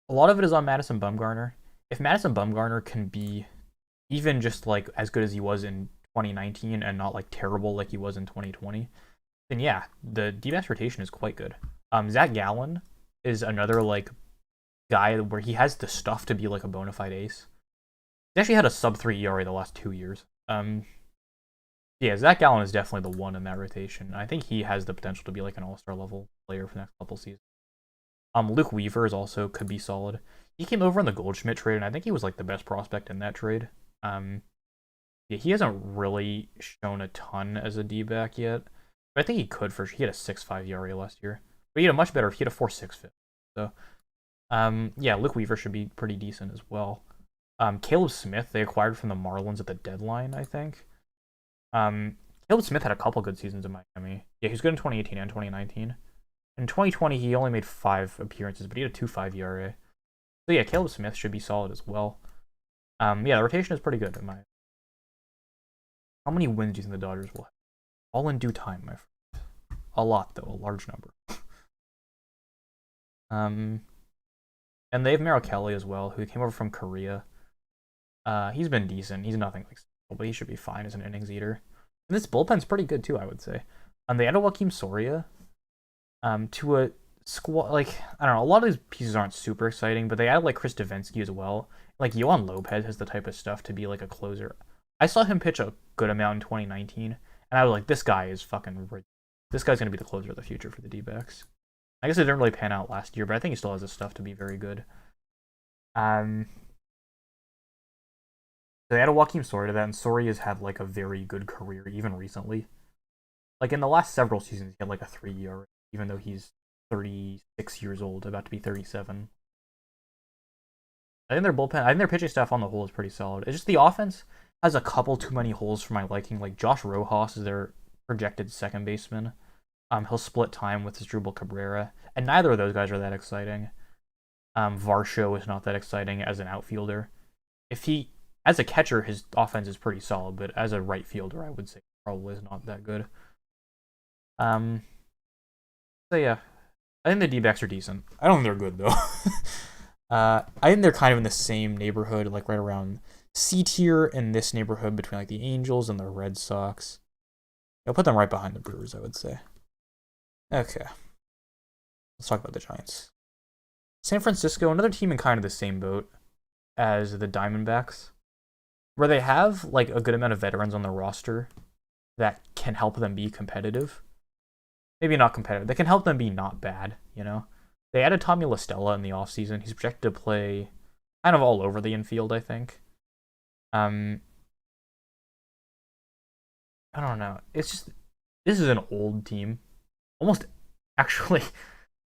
lot of it is on Madison Bumgarner. If Madison Bumgarner can be even just like as good as he was in 2019 and not like terrible like he was in 2020, then yeah, the D-backs rotation is quite good. Zach Gallen is another like guy where he has the stuff to be like a bona fide ace. He's actually had a sub-3 ERA the last 2 years. Yeah, Zach Gallen is definitely the one in that rotation. I think he has the potential to be like an all-star level player for the next couple seasons. Luke Weaver is also could be solid. He came over in the Goldschmidt trade, and I think he was like the best prospect in that trade. Yeah, he hasn't really shown a ton as a D-back yet, but I think he could for sure. He had a 6.5 ERA last year, but he had a much better. He had a 4.6 FIP. So, yeah, Luke Weaver should be pretty decent as well. Caleb Smith they acquired from the Marlins at the deadline, I think. Caleb Smith had a couple good seasons in Miami. Yeah, he was good in 2018 and 2019. In 2020, he only made 5 appearances, but he had a 2.5 ERA. So yeah, Caleb Smith should be solid as well. Yeah, the rotation is pretty good in my. How many wins do you think the Dodgers will have? All in due time, my friend. A lot though, a large number. And they have Merrill Kelly as well, who came over from Korea. He's been decent. He's nothing like, but he should be fine as an innings eater. And this bullpen's pretty good too, I would say. They added Joakim Soria. To a squad like I don't know. A lot of these pieces aren't super exciting, but they added like Chris Davinsky as well. Like Yohan Lopez has the type of stuff to be like a closer. I saw him pitch a good amount in 2019, and I was like, this guy is fucking. This guy's gonna be the closer of the future for the D-backs. I guess it didn't really pan out last year, but I think he still has the stuff to be very good. They added Joakim Soria to that, and Soria has had like a very good career even recently. Like in the last several seasons, he had like a 3 ERA, even though he's 36 years old, about to be 37. I think their pitching staff on the whole is pretty solid. It's just the offense has a couple too many holes for my liking. Like Josh Rojas is their projected second baseman. He'll split time with Asdrubal Cabrera, and neither of those guys are that exciting. Varsho is not that exciting as an outfielder. As a catcher, his offense is pretty solid, but as a right fielder, I would say probably is not that good. So yeah, I think the D-backs are decent. I don't think they're good though. I think they're kind of in the same neighborhood, like right around C tier in this neighborhood between like the Angels and the Red Sox. I'll put them right behind the Brewers, I would say. Okay, let's talk about the Giants. San Francisco, another team in kind of the same boat as the Diamondbacks, where they have like a good amount of veterans on the roster that can help them be competitive. Maybe not competitive. They can help them be not bad, you know? They added Tommy La Stella in the offseason. He's projected to play kind of all over the infield, I think. I don't know. It's just, this is an old team. Almost, actually,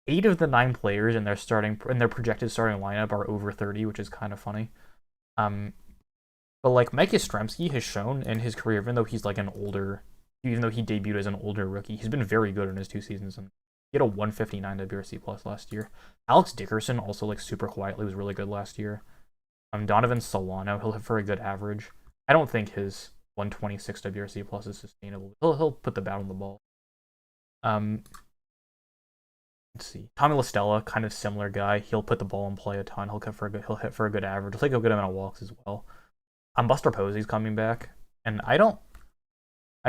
8 of the 9 players in their projected starting lineup are over 30, which is kind of funny. But like Mike Yastrzemski has shown in his career, even though he debuted as an older rookie, he's been very good in his 2 seasons. And he had a 159 WRC plus last year. Alex Dickerson also like super quietly was really good last year. Donovan Solano, he'll have very good average. I don't think his 126 WRC plus is sustainable. He'll put the bat on the ball. Let's see. Tommy La Stella, kind of similar guy. He'll put the ball in play a ton. He'll hit for a good average. He'll take a good amount of walks as well. Buster Posey's coming back, and I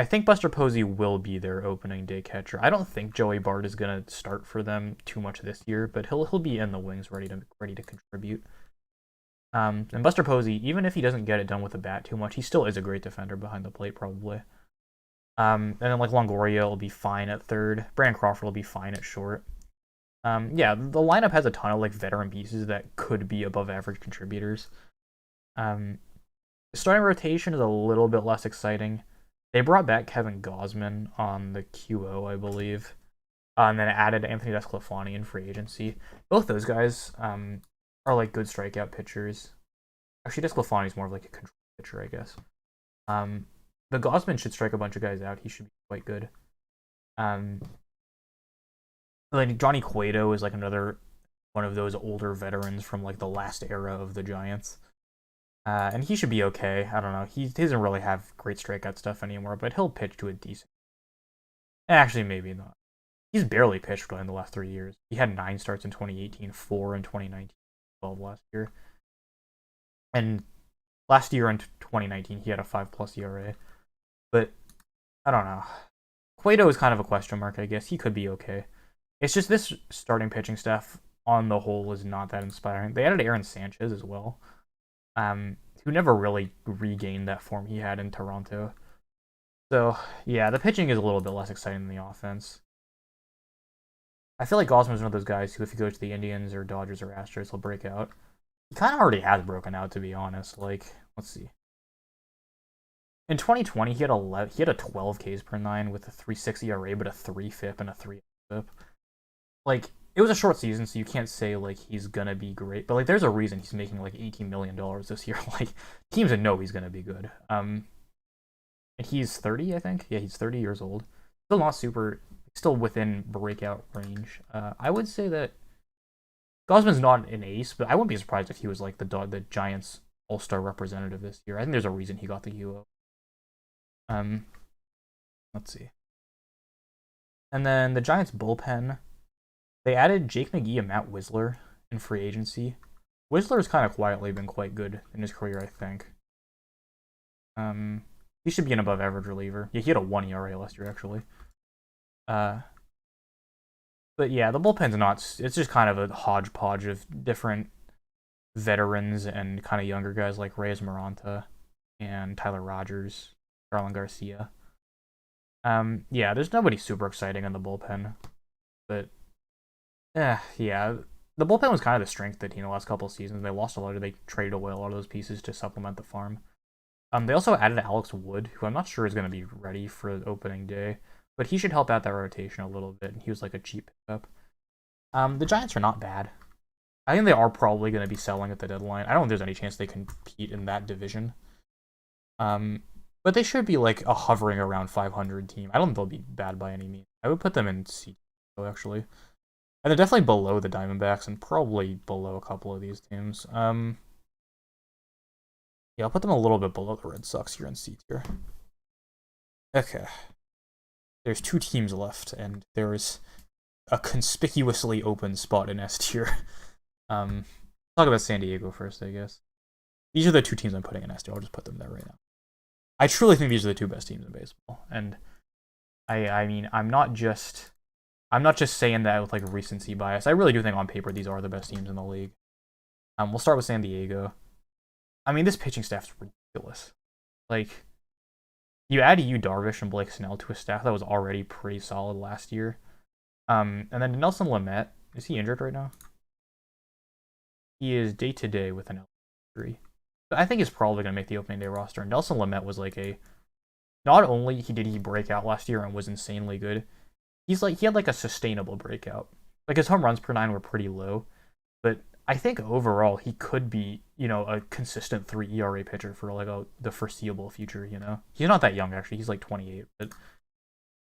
think Buster Posey will be their opening day catcher. I don't think Joey Bart is gonna start for them too much this year, but he'll be in the wings ready to contribute. And Buster Posey, even if he doesn't get it done with the bat too much, he still is a great defender behind the plate probably. And then like Longoria will be fine at third. Brandon Crawford will be fine at short. Yeah, the lineup has a ton of like veteran pieces that could be above average contributors. The starting rotation is a little bit less exciting. They brought back Kevin Gausman on the QO, I believe, and then added Anthony Desclafani in free agency. Both those guys are like good strikeout pitchers. Actually, Desclafani is more of like a control pitcher, I guess. The Gausman should strike a bunch of guys out. He should be quite good. Um, like Johnny Cueto is like another one of those older veterans from like the last era of the Giants. And he should be okay. I don't know. He doesn't really have great strikeout stuff anymore, but he'll pitch to a decent. Actually, maybe not. He's barely pitched in the last 3 years. He had 9 starts in 2018, 4 in 2019, 12 last year. And last year in 2019, he had a 5+ ERA. But I don't know. Cueto is kind of a question mark, I guess. He could be okay. It's just this starting pitching staff on the whole is not that inspiring. They added Aaron Sanchez as well, who never really regained that form he had in Toronto. So, yeah, the pitching is a little bit less exciting than the offense. I feel like Gosman's one of those guys who, if he goes to the Indians or Dodgers or Astros, he'll break out. He kind of already has broken out, to be honest. Like, let's see. In 2020, he had a 12 Ks per nine with a 3.6 ERA, but a 3 FIP and a 3 FIP. Like, it was a short season, so you can't say like he's gonna be great. But like, there's a reason he's making like $18 million this year. Like, teams know he's gonna be good. And he's 30, I think. Yeah, he's 30 years old. Still not super. Still within breakout range. I would say that Gosman's not an ace, but I wouldn't be surprised if he was like the Giants All-Star representative this year. I think there's a reason he got the UO. Let's see. And then the Giants bullpen, they added Jake McGee and Matt Wisler in free agency. Wisler's kind of quietly been quite good in his career, I think. He should be an above average reliever. Yeah, he had a 1 ERA last year, actually. But yeah, the bullpen's not. It's just kind of a hodgepodge of different veterans and kind of younger guys like Reyes Maranta and Tyler Rogers, Garland Garcia. Yeah, there's nobody super exciting in the bullpen, but yeah, the bullpen was kind of the strength of the team the last couple of seasons. They lost a lot. They traded away a lot of those pieces to supplement the farm. They also added Alex Wood, who I'm not sure is going to be ready for opening day, but he should help out that rotation a little bit. He was like a cheap pickup. The Giants are not bad. I think they are probably going to be selling at the deadline. I don't think there's any chance they compete in that division. But they should be like a hovering around 500 team. I don't think they'll be bad by any means. I would put them in C actually. And they're definitely below the Diamondbacks and probably below a couple of these teams. Yeah, I'll put them a little bit below the Red Sox here in C tier. Okay. There's 2 teams left, and there's a conspicuously open spot in S tier. Talk about San Diego first, I guess. These are the 2 teams I'm putting in S tier. I'll just put them there right now. I truly think these are the 2 best teams in baseball, and I mean, I'm not just saying that with like recency bias. I really do think on paper these are the best teams in the league. We'll start with San Diego. I mean, this pitching staff's ridiculous. Like, you add Yu Darvish and Blake Snell to a staff that was already pretty solid last year. And then Nelson Lamet, is he injured right now? He is day-to-day with an injury. But I think he's probably going to make the opening day roster. And Nelson Lamet was like not only did he break out last year and was insanely good, he had like a sustainable breakout. Like, his home runs per 9 were pretty low, but I think overall he could be, a consistent 3 ERA pitcher for like the foreseeable future. He's not that young actually. He's like 28, but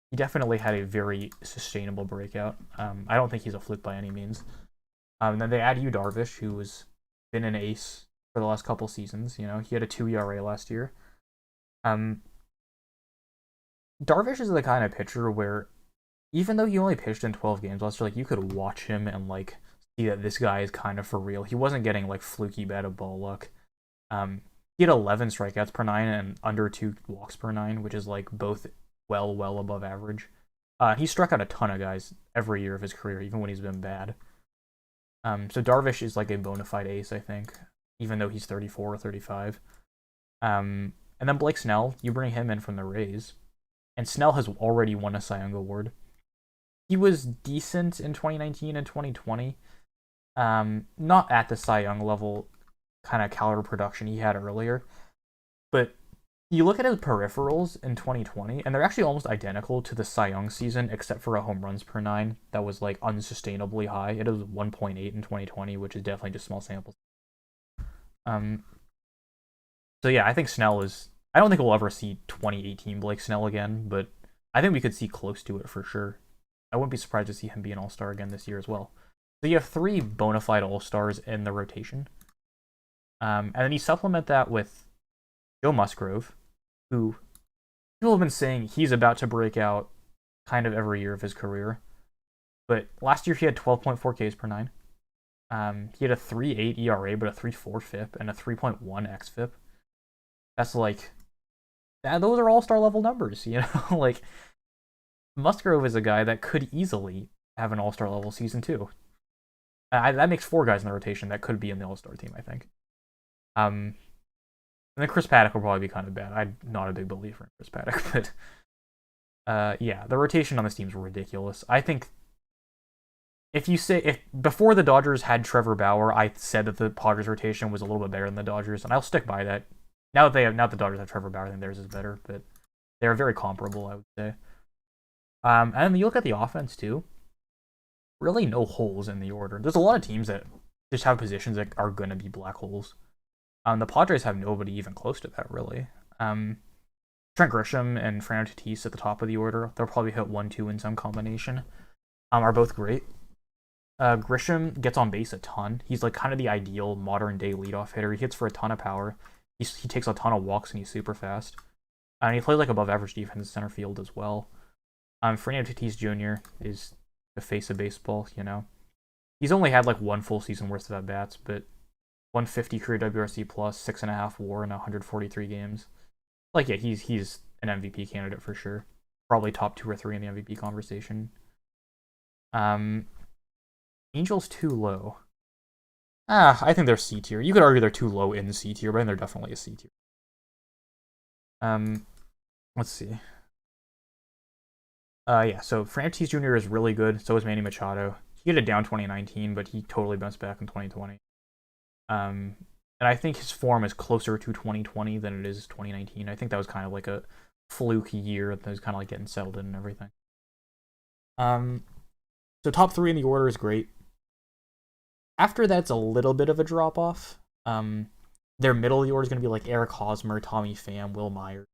he definitely had a very sustainable breakout. I don't think he's a fluke by any means. And then they add Yu Darvish, who has been an ace for the last couple seasons. He had a 2 ERA last year. Darvish is the kind of pitcher where, even though he only pitched in 12 games last year, like, you could watch him and like see that this guy is kind of for real. He wasn't getting like fluky bad of ball luck. He had 11 strikeouts per 9 and under 2 walks per 9, which is like both well above average. He struck out a ton of guys every year of his career, even when he's been bad. So Darvish is like a bona fide ace, I think, even though he's 34 or 35. And then Blake Snell, you bring him in from the Rays, and Snell has already won a Cy Young Award. He was decent in 2019 and 2020. Not at the Cy Young level kind of caliber production he had earlier, but you look at his peripherals in 2020, and they're actually almost identical to the Cy Young season, except for a home runs per 9 that was like unsustainably high. It was 1.8 in 2020, which is definitely just small samples. So yeah, I think Snell is. I don't think we'll ever see 2018 Blake Snell again, but I think we could see close to it for sure. I wouldn't be surprised to see him be an all-star again this year as well. So you have 3 bona fide all-stars in the rotation. And then you supplement that with Joe Musgrove, who people have been saying he's about to break out kind of every year of his career. But last year he had 12.4 Ks per 9. He had a 3.8 ERA, but a 3.4 FIP and a 3.1 xFIP. That's like, those are all-star level numbers, you know? Like, Musgrove is a guy that could easily have an all-star level season too. That makes 4 guys in the rotation that could be in the all-star team, I think. And then Chris Paddock will probably be kind of bad. I'm not a big believer in Chris Paddock, but yeah, the rotation on this team is ridiculous. I think if before the Dodgers had Trevor Bauer, I said that the Padres rotation was a little bit better than the Dodgers, and I'll stick by that. Now that the Dodgers have Trevor Bauer, then theirs is better, but they're very comparable, I would say. And then you look at the offense too. Really, no holes in the order. There's a lot of teams that just have positions that are going to be black holes. The Padres have nobody even close to that, really. Trent Grisham and Fernando Tatis at the top of the order. They'll probably hit 1-2 in some combination. Are both great. Grisham gets on base a ton. He's like kind of the ideal modern day leadoff hitter. He hits for a ton of power. He takes a ton of walks and he's super fast. And he plays like above average defense in center field as well. Fernando Tatis Jr. is the face of baseball, you know. He's only had like 1 full season worth of at bats, but 150 career WRC plus, 6.5 WAR in 143 games. Like, yeah, he's an MVP candidate for sure. Probably top 2 or 3 in the MVP conversation. Angels too low. I think they're C tier. You could argue they're too low in C tier, but I think they're definitely a C tier. Let's see. Yeah, so Fernando Tatis Jr. is really good. So is Manny Machado. He had it down 2019, but he totally bounced back in 2020. And I think his form is closer to 2020 than it is 2019. I think that was kind of like a fluke year that was kind of like getting settled in and everything. So top 3 in the order is great. After that's a little bit of a drop off. Their middle of the order is going to be like Eric Hosmer, Tommy Pham, Will Myers.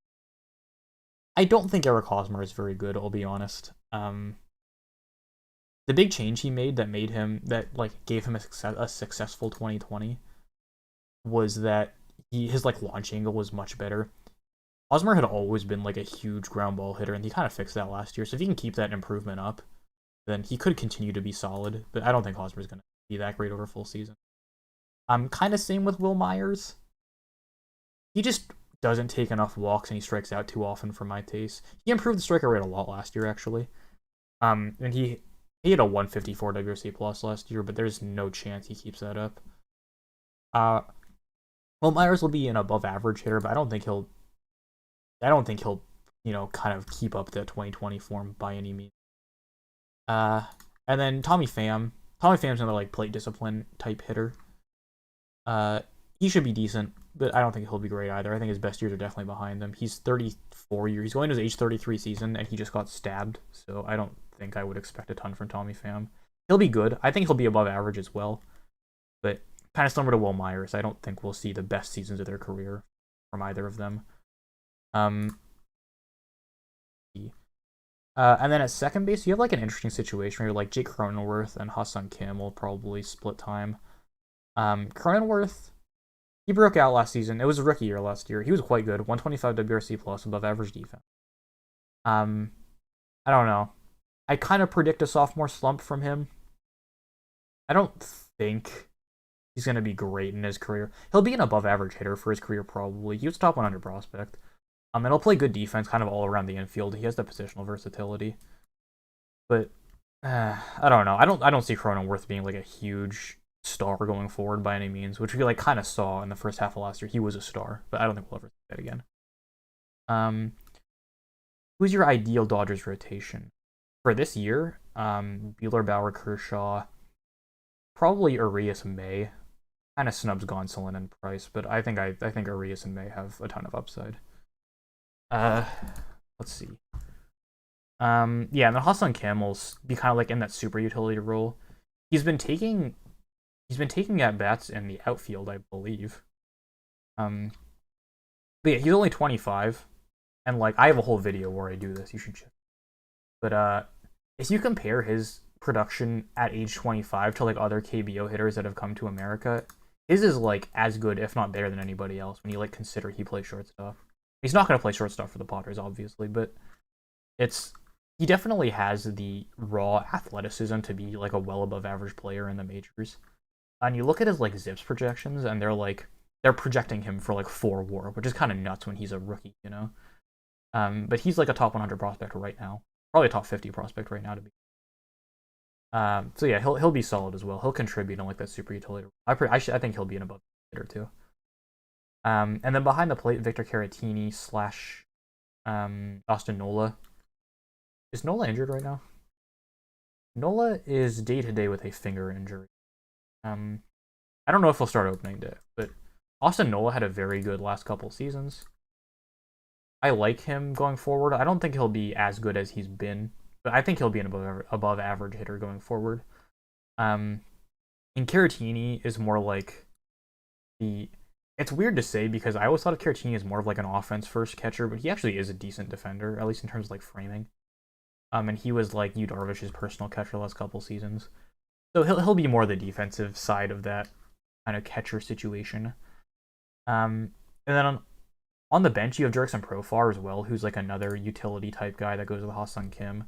I don't think Eric Hosmer is very good, I'll be honest. The big change he made that gave him a successful 2020 was that his like launch angle was much better. Hosmer had always been like a huge ground ball hitter, and he kind of fixed that last year. So if he can keep that improvement up, then he could continue to be solid. But I don't think Hosmer's going to be that great over a full season. Kind of same with Will Myers. He just doesn't take enough walks, and he strikes out too often for my taste. He improved the strikeout rate a lot last year, actually. And he had a 154 WRC plus last year, but there's no chance he keeps that up. Well, Myers will be an above average hitter, but I don't think he'll, kind of keep up the 2020 form by any means. And then Tommy Pham. Tommy Pham's another like plate discipline type hitter. He should be decent, but I don't think he'll be great either. I think his best years are definitely behind him. He's 34 years. He's going to his age 33 season, and he just got stabbed. So I don't think I would expect a ton from Tommy Pham. He'll be good. I think he'll be above average as well. But kind of similar to Will Myers, I don't think we'll see the best seasons of their career from either of them. And then at second base, you have like an interesting situation where like Jake Cronenworth and Ha-Seong Kim will probably split time. Cronenworth, he broke out last season. It was a rookie year last year. He was quite good. 125 WRC plus, above average defense. I don't know. I kind of predict a sophomore slump from him. I don't think he's going to be great in his career. He'll be an above average hitter for his career probably. He was top 100 prospect. And he'll play good defense kind of all around the infield. He has the positional versatility. But I don't know. I don't see Cronenworth being like a huge star going forward by any means, which we like kind of saw in the first half of last year. He was a star, but I don't think we'll ever see that again. Who's your ideal Dodgers rotation for this year? Buehler, Bauer, Kershaw, probably Urias and May. Kind of snubs Gonsolin and Price, but I think Urias and May have a ton of upside. Let's see. Yeah, and then Ha-Seong Kim will be kind of like in that super utility role. He's been taking at bats in the outfield, I believe. But yeah, he's only 25, and like I have a whole video where I do this. You should check. But if you compare his production at age 25 to like other KBO hitters that have come to America, his is like as good, if not better, than anybody else. When you like consider he plays shortstop, he's not gonna play shortstop for the Padres, obviously, but it's he definitely has the raw athleticism to be like a well above average player in the majors. And you look at his like Zips projections, and they're projecting him for like 4 WAR, which is kind of nuts when he's a rookie, you know. But he's like a top 100 prospect right now, probably a top 50 prospect right now to be. So yeah, he'll be solid as well. He'll contribute in like that super utility. I think he'll be an above hitter too. And then behind the plate, Victor Caratini slash Austin Nola. Is Nola injured right now? Nola is day to day with a finger injury. I don't know if he'll start opening day, but Austin Nola had a very good last couple seasons. I like him going forward. I don't think he'll be as good as he's been, but I think he'll be an above average hitter going forward. And Caratini is more like the. It's weird to say because I always thought of Caratini as more of like an offense first catcher, but he actually is a decent defender, at least in terms of like framing. And he was like Yu Darvish's personal catcher the last couple seasons, so he'll be more the defensive side of that kind of catcher situation. And then on the bench, you have Jurickson Profar as well, who's like another utility type guy that goes with Ha-Seong Kim.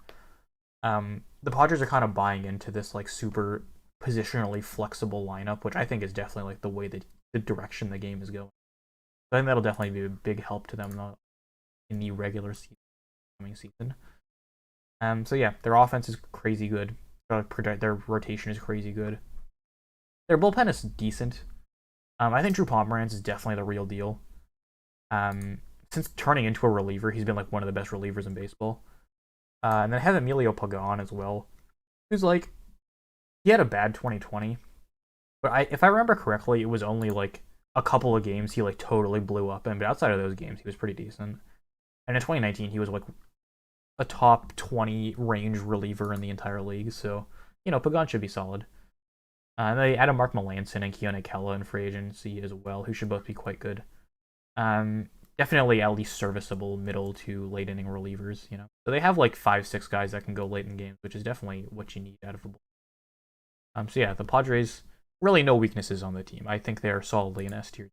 The Padres are kind of buying into this like super positionally flexible lineup, which I think is definitely like the way that the direction the game is going. So I think that'll definitely be a big help to them in the regular season, coming season. So yeah, their offense is crazy good. Their rotation is crazy good. Their bullpen is decent. I think Drew Pomeranz is definitely the real deal. Since turning into a reliever, he's been like one of the best relievers in baseball. And then I have Emilio Pagan as well, who's like, he had a bad 2020, but if I remember correctly, it was only like a couple of games he like totally blew up in, but outside of those games, he was pretty decent. And in 2019, he was like a top 20 range reliever in the entire league, so you know Pagan should be solid. And they added Mark Melancon and Keone Kela in free agency as well, who should both be quite good. Definitely at least serviceable middle to late inning relievers, you know. So they have like 5-6 guys that can go late in games, which is definitely what you need out of a bullpen. So yeah, the Padres really no weaknesses on the team. I think they're solidly an S tier.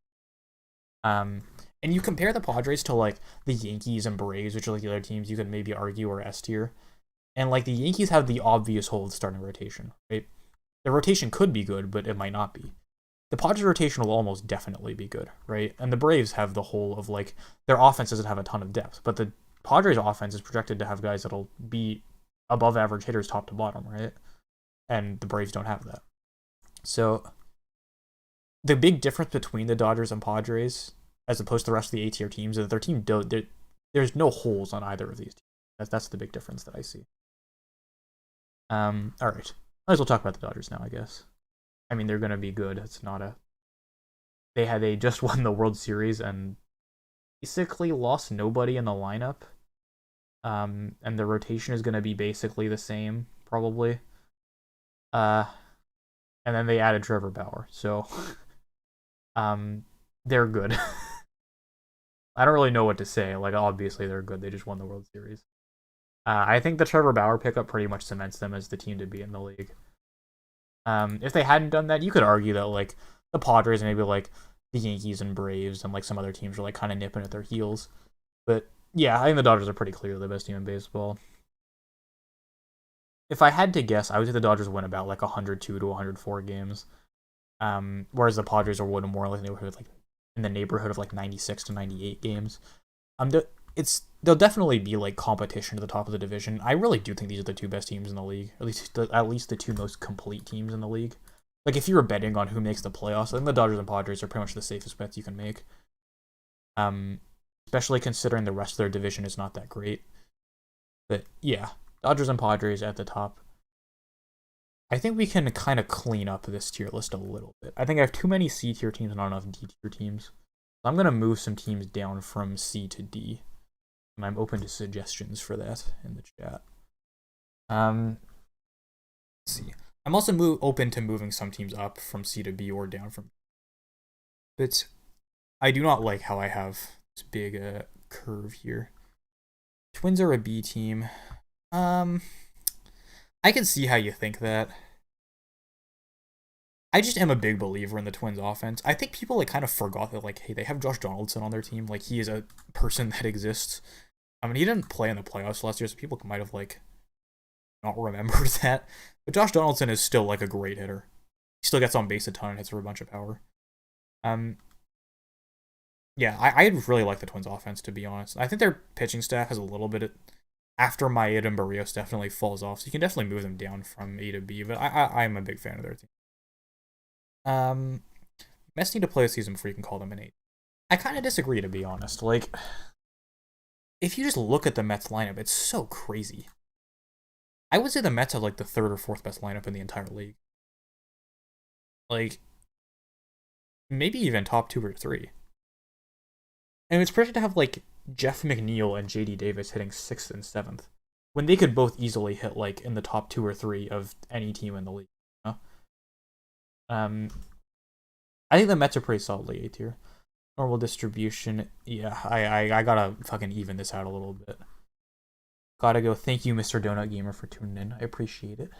And you compare the Padres to like the Yankees and Braves, which are like the other teams you could maybe argue are S tier. And like the Yankees have the obvious hole of starting rotation, right? The rotation could be good, but it might not be. The Padres rotation will almost definitely be good, right? And the Braves have the whole of like their offense doesn't have a ton of depth, but the Padres offense is projected to have guys that'll be above average hitters top to bottom, right? And the Braves don't have that. So the big difference between the Dodgers and Padres, as opposed to the rest of the A tier teams, is that their team there's no holes on either of these teams. That's the big difference that I see. All right, might as well talk about the Dodgers now, I guess. I mean, they're gonna be good. It's not a. They just won the World Series and basically lost nobody in the lineup. And the rotation is gonna be basically the same, probably. And then they added Trevor Bauer, so they're good. I don't really know what to say. Like, obviously they're good. They just won the World Series. I think the Trevor Bauer pickup pretty much cements them as the team to be in the league. If they hadn't done that, you could argue that like the Padres, maybe like the Yankees and Braves and like some other teams are like kind of nipping at their heels. But yeah, I think the Dodgers are pretty clearly the best team in baseball. If I had to guess, I would say the Dodgers win about like 102 to 104 games. Whereas the Padres are winning more like in the neighborhood of like 96 to 98 games. They'll definitely be like competition to the top of the division. I really do think these are the two best teams in the league, at least the two most complete teams in the league. Like if you were betting on who makes the playoffs, I think the Dodgers and Padres are pretty much the safest bets you can make. Especially considering the rest of their division is not that great. But yeah, Dodgers and Padres at the top. I think we can kind of clean up this tier list a little bit. I think I have too many C tier teams and not enough D tier teams. So I'm going to move some teams down from C to D. And I'm open to suggestions for that in the chat. Let's see. I'm also open to moving some teams up from C to B or down from. But I do not like how I have this big curve here. Twins are a B team. Um, I can see how you think that. I just am a big believer in the Twins offense. I think people like kind of forgot that like, hey, they have Josh Donaldson on their team. Like he is a person that exists. I mean, he didn't play in the playoffs last year, so people might have like not remembered that. But Josh Donaldson is still like a great hitter. He still gets on base a ton and hits for a bunch of power. Um, yeah, I really like the Twins offense, to be honest. I think their pitching staff has a little bit of, after Maeda and Barrios definitely falls off, so you can definitely move them down from A to B. But I'm a big fan of their team. Um, Mets need to play a season before you can call them an 8. I kind of disagree, to be honest. Like, if you just look at the Mets lineup, it's so crazy. I would say the Mets have like the third or fourth best lineup in the entire league. Like, maybe even top 2 or 3. And it's projected to have like Jeff McNeil and JD Davis hitting 6th and 7th when they could both easily hit like in the top 2 or 3 of any team in the league. You know? I think the Mets are pretty solidly A tier. Normal distribution. Yeah, I gotta fucking even this out a little bit. Gotta go. Thank you, Mr. Donut Gamer, for tuning in. I appreciate it.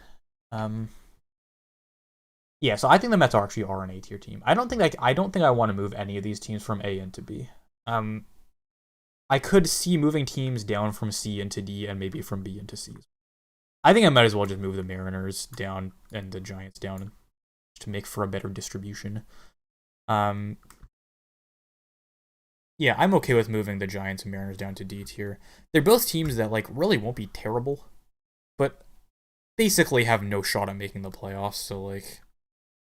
Yeah, so I think the Mets actually are an A tier team. I don't think I want to move any of these teams from A into B. I could see moving teams down from C into D and maybe from B into C. I think I might as well just move the Mariners down and the Giants down to make for a better distribution. Yeah, I'm okay with moving the Giants and Mariners down to D tier. They're both teams that like really won't be terrible, but basically have no shot at making the playoffs. So like,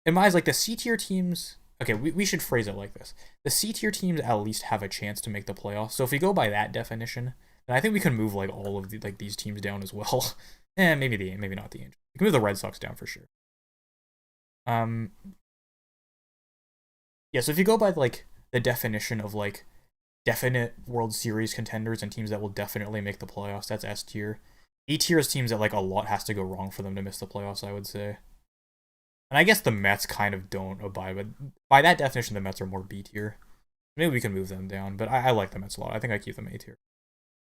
in my eyes, like the C tier teams. Okay, we should phrase it like this: the C tier teams at least have a chance to make the playoffs. So if we go by that definition, then I think we can move like all of these teams down as well. Maybe not the Angels. We can move the Red Sox down for sure. Yeah. So if you go by like the definition of like definite World Series contenders and teams that will definitely make the playoffs, that's S tier. A tier is teams that like a lot has to go wrong for them to miss the playoffs, I would say. And I guess the Mets kind of don't abide, but by that definition, the Mets are more B tier. Maybe we can move them down, but I like the Mets a lot. I think I keep them A tier.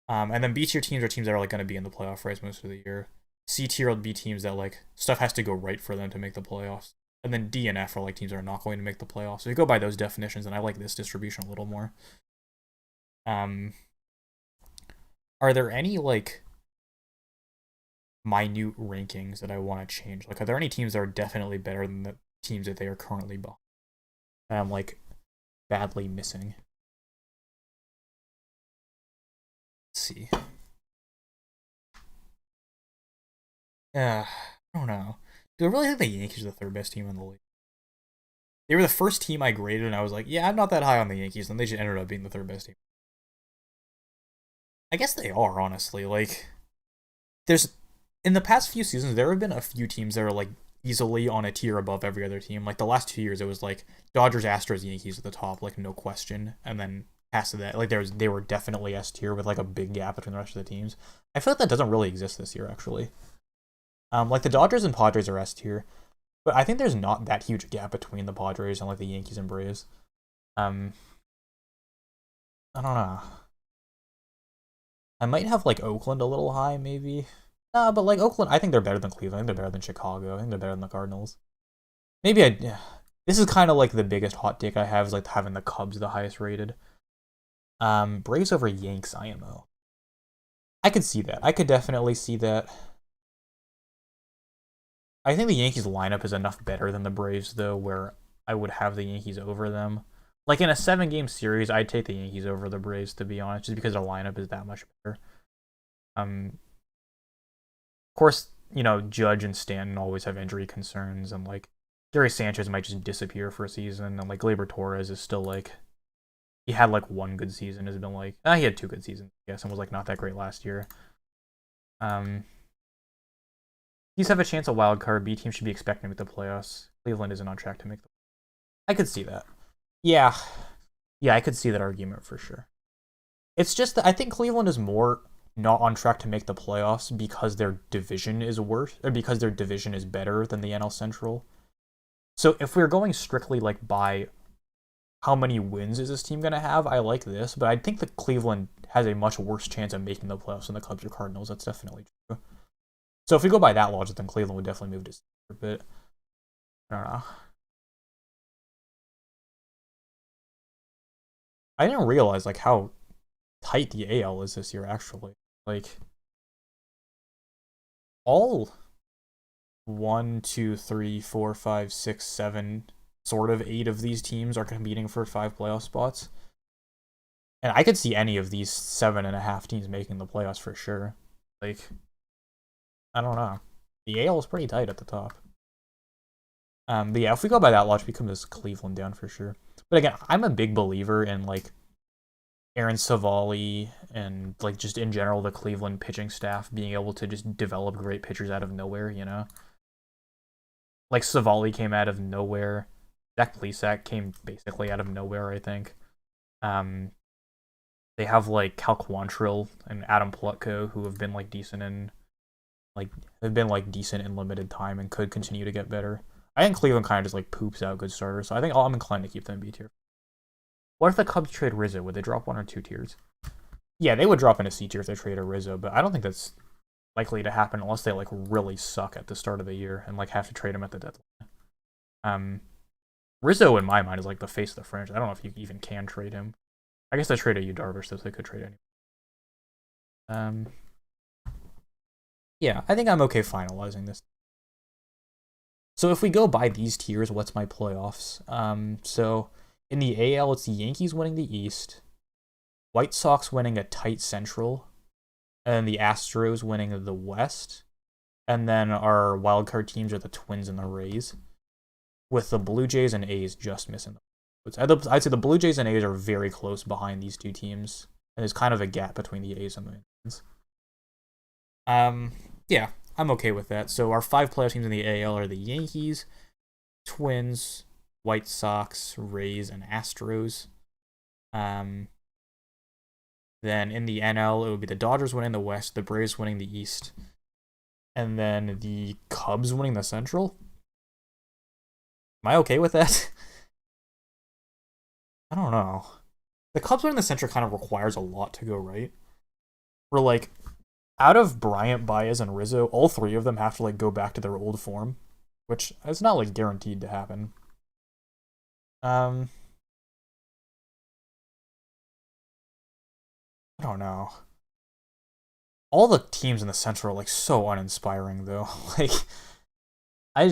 And then B tier teams are teams that are like going to be in the playoff race most of the year. C tier will be teams that like stuff has to go right for them to make the playoffs. And then D and F are like teams that are not going to make the playoffs. So if you go by those definitions, and I like this distribution a little more. Are there any like minute rankings that I want to change? Like, are there any teams that are definitely better than the teams that they are currently behind that I'm like badly missing? Let's see. I don't know. Do I really think the Yankees are the third best team in the league? They were the first team I graded, and I was like, yeah, I'm not that high on the Yankees, and they just ended up being the third best team. I guess they are, honestly. Like, there's in the past few seasons, there have been a few teams that are like easily on a tier above every other team. Like the last 2 years, it was like Dodgers, Astros, Yankees at the top, like no question. And then past that, like they were definitely S tier with like a big gap between the rest of the teams. I feel like that doesn't really exist this year, actually. Like the Dodgers and Padres are S tier, but I think there's not that huge a gap between the Padres and like the Yankees and Braves. I don't know. I might have like Oakland a little high, maybe. Nah, but like Oakland, I think they're better than Cleveland. I think they're better than Chicago. I think they're better than the Cardinals. Maybe I. This is kind of like the biggest hot take I have is like having the Cubs the highest rated. Braves over Yanks IMO. I could see that. I could definitely see that. I think the Yankees lineup is enough better than the Braves though, where I would have the Yankees over them. Like in a 7-game series, I'd take the Yankees over the Braves, to be honest, just because their lineup is that much better. Of course, you know, Judge and Stanton always have injury concerns, and like Gary Sanchez might just disappear for a season, and like Gleyber Torres is still like he had like one good season, has been like he had 2 good seasons, I guess, and was like not that great last year. These have a chance at wild card. B team should be expecting with the playoffs. Cleveland isn't on track to make the. I could see that. Yeah, I could see that argument for sure. It's just that I think Cleveland is more not on track to make the playoffs because their division is worse, or because their division is better than the NL Central. So if we're going strictly like by how many wins is this team gonna have, I like this, but I think that Cleveland has a much worse chance of making the playoffs than the Cubs or Cardinals. That's definitely true. So if we go by that logic, then Cleveland would definitely move to C-tier, but I don't know. I didn't realize like how tight the AL is this year, actually. Like, all 1, 2, 3, 4, 5, 6, 7, sort of 8 of these teams are competing for 5 playoff spots. And I could see any of these 7.5 teams making the playoffs for sure. Like, I don't know. The AL is pretty tight at the top. But yeah, if we go by that logic, we come to Cleveland down for sure. But again, I'm a big believer in like Aaron Savali and like just in general the Cleveland pitching staff being able to just develop great pitchers out of nowhere, you know? Like Savali came out of nowhere. Zach Plesac came basically out of nowhere, I think. They have like Cal Quantrill and Adam Plutko who have been like decent in limited time and could continue to get better. I think Cleveland kind of just like poops out good starters, so I think I'm inclined to keep them in B tier. What if the Cubs trade Rizzo? Would they drop 1 or 2 tiers? Yeah, they would drop into C tier if they traded Rizzo, but I don't think that's likely to happen unless they like really suck at the start of the year and like have to trade him at the deadline. Rizzo in my mind is like the face of the franchise. I don't know if you even can trade him. I guess they traded Yu Darvish, so they could trade anyone. Yeah, I think I'm okay finalizing this. So if we go by these tiers, what's my playoffs? So in the AL, it's the Yankees winning the East, White Sox winning a tight Central, and the Astros winning the West. And then our wildcard teams are the Twins and the Rays, with the Blue Jays and A's just missing. I'd say the Blue Jays and A's are very close behind these two teams, and there's kind of a gap between the A's and the Twins. Yeah, I'm okay with that. So our 5 playoff teams in the AL are the Yankees, Twins, White Sox, Rays, and Astros. Then in the NL, it would be the Dodgers winning the West, the Braves winning the East, and then the Cubs winning the Central. Am I okay with that? I don't know. The Cubs winning the Central kind of requires a lot to go right. We're like, out of Bryant, Baez, and Rizzo, all 3 of them have to like go back to their old form, which is not like guaranteed to happen. I don't know. All the teams in the Central are like so uninspiring though. Like, I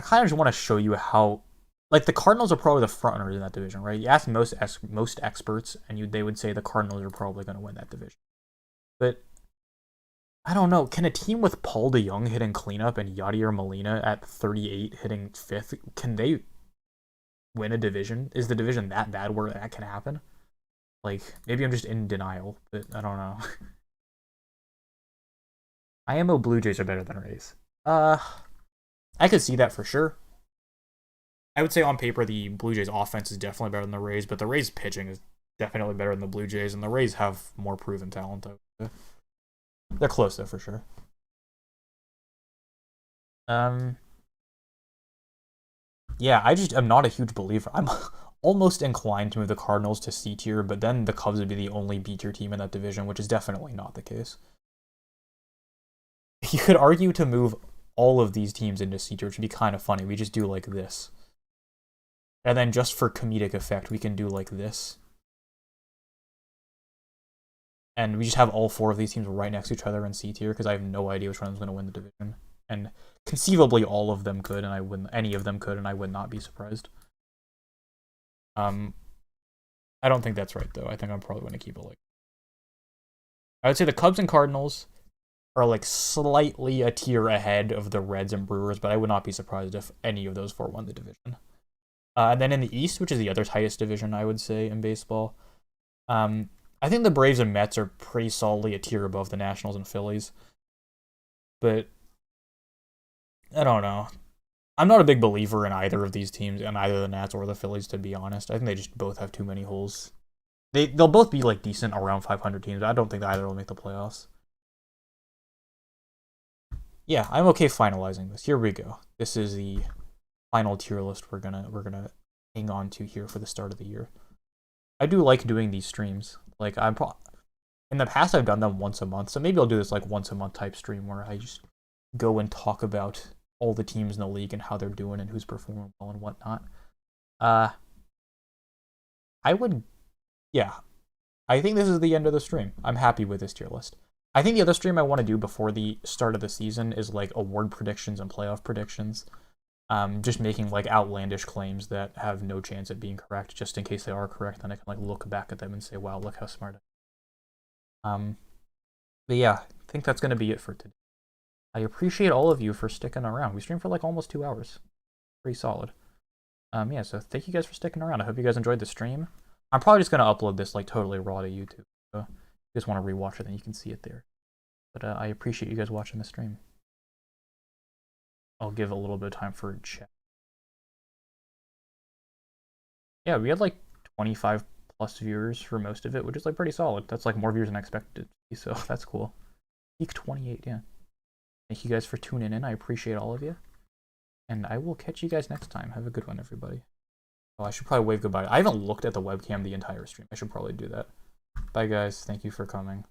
kind of just want to show you how, like, the Cardinals are probably the front runners in that division, right? You ask most experts, and they would say the Cardinals are probably going to win that division. But I don't know. Can a team with Paul DeJong hitting cleanup and Yadier Molina at 38 hitting 5th, can they win a division? Is the division that bad where that can happen? Like, maybe I'm just in denial, but I don't know. IMO Blue Jays are better than Rays. I could see that for sure. I would say on paper the Blue Jays offense is definitely better than the Rays, but the Rays pitching is definitely better than the Blue Jays, and the Rays have more proven talent. They're close though for sure. Yeah, I'm not a huge believer. I'm almost inclined to move the Cardinals to C tier, but then the Cubs would be the only B tier team in that division, which is definitely not the case. You could argue to move all of these teams into C tier, which would be kind of funny. We just do like this. And then just for comedic effect, we can do like this. And we just have all 4 of these teams right next to each other in C tier, because I have no idea which one's going to win the division. And conceivably all of them could, and any of them could, and I would not be surprised. I don't think that's right, though. I think I'm probably going to keep it like... I would say the Cubs and Cardinals are like slightly a tier ahead of the Reds and Brewers, but I would not be surprised if any of those 4 won the division. And then in the East, which is the other tightest division, I would say, in baseball, I think the Braves and Mets are pretty solidly a tier above the Nationals and Phillies. But I don't know. I'm not a big believer in either of these teams, in either the Nats or the Phillies, to be honest. I think they just both have too many holes. They'll both be like decent around 500 teams. I don't think either will make the playoffs. Yeah, I'm okay finalizing this. Here we go. This is the final tier list we're gonna hang on to here for the start of the year. I do like doing these streams. Like, In the past, I've done them once a month, so maybe I'll do this like once a month type stream where I just go and talk about all the teams in the league and how they're doing and who's performing well and whatnot. I would, yeah. I think this is the end of the stream. I'm happy with this tier list. I think the other stream I want to do before the start of the season is like award predictions and playoff predictions. Just making like outlandish claims that have no chance at being correct, just in case they are correct. Then I can like look back at them and say, "Wow, look how smart I am." But yeah, I think that's gonna be it for today. I appreciate all of you for sticking around. We streamed for like almost 2 hours. Pretty solid. Yeah, so thank you guys for sticking around. I hope you guys enjoyed the stream. I'm probably just gonna upload this like totally raw to YouTube. So if you just want to rewatch it, then you can see it there. But I appreciate you guys watching the stream. I'll give a little bit of time for chat. Yeah, we had like 25 plus viewers for most of it, which is like pretty solid. That's like more viewers than I expected, so that's cool. Peak 28, yeah. Thank you guys for tuning in. I appreciate all of you. And I will catch you guys next time. Have a good one, everybody. Oh, I should probably wave goodbye. I haven't looked at the webcam the entire stream. I should probably do that. Bye, guys. Thank you for coming.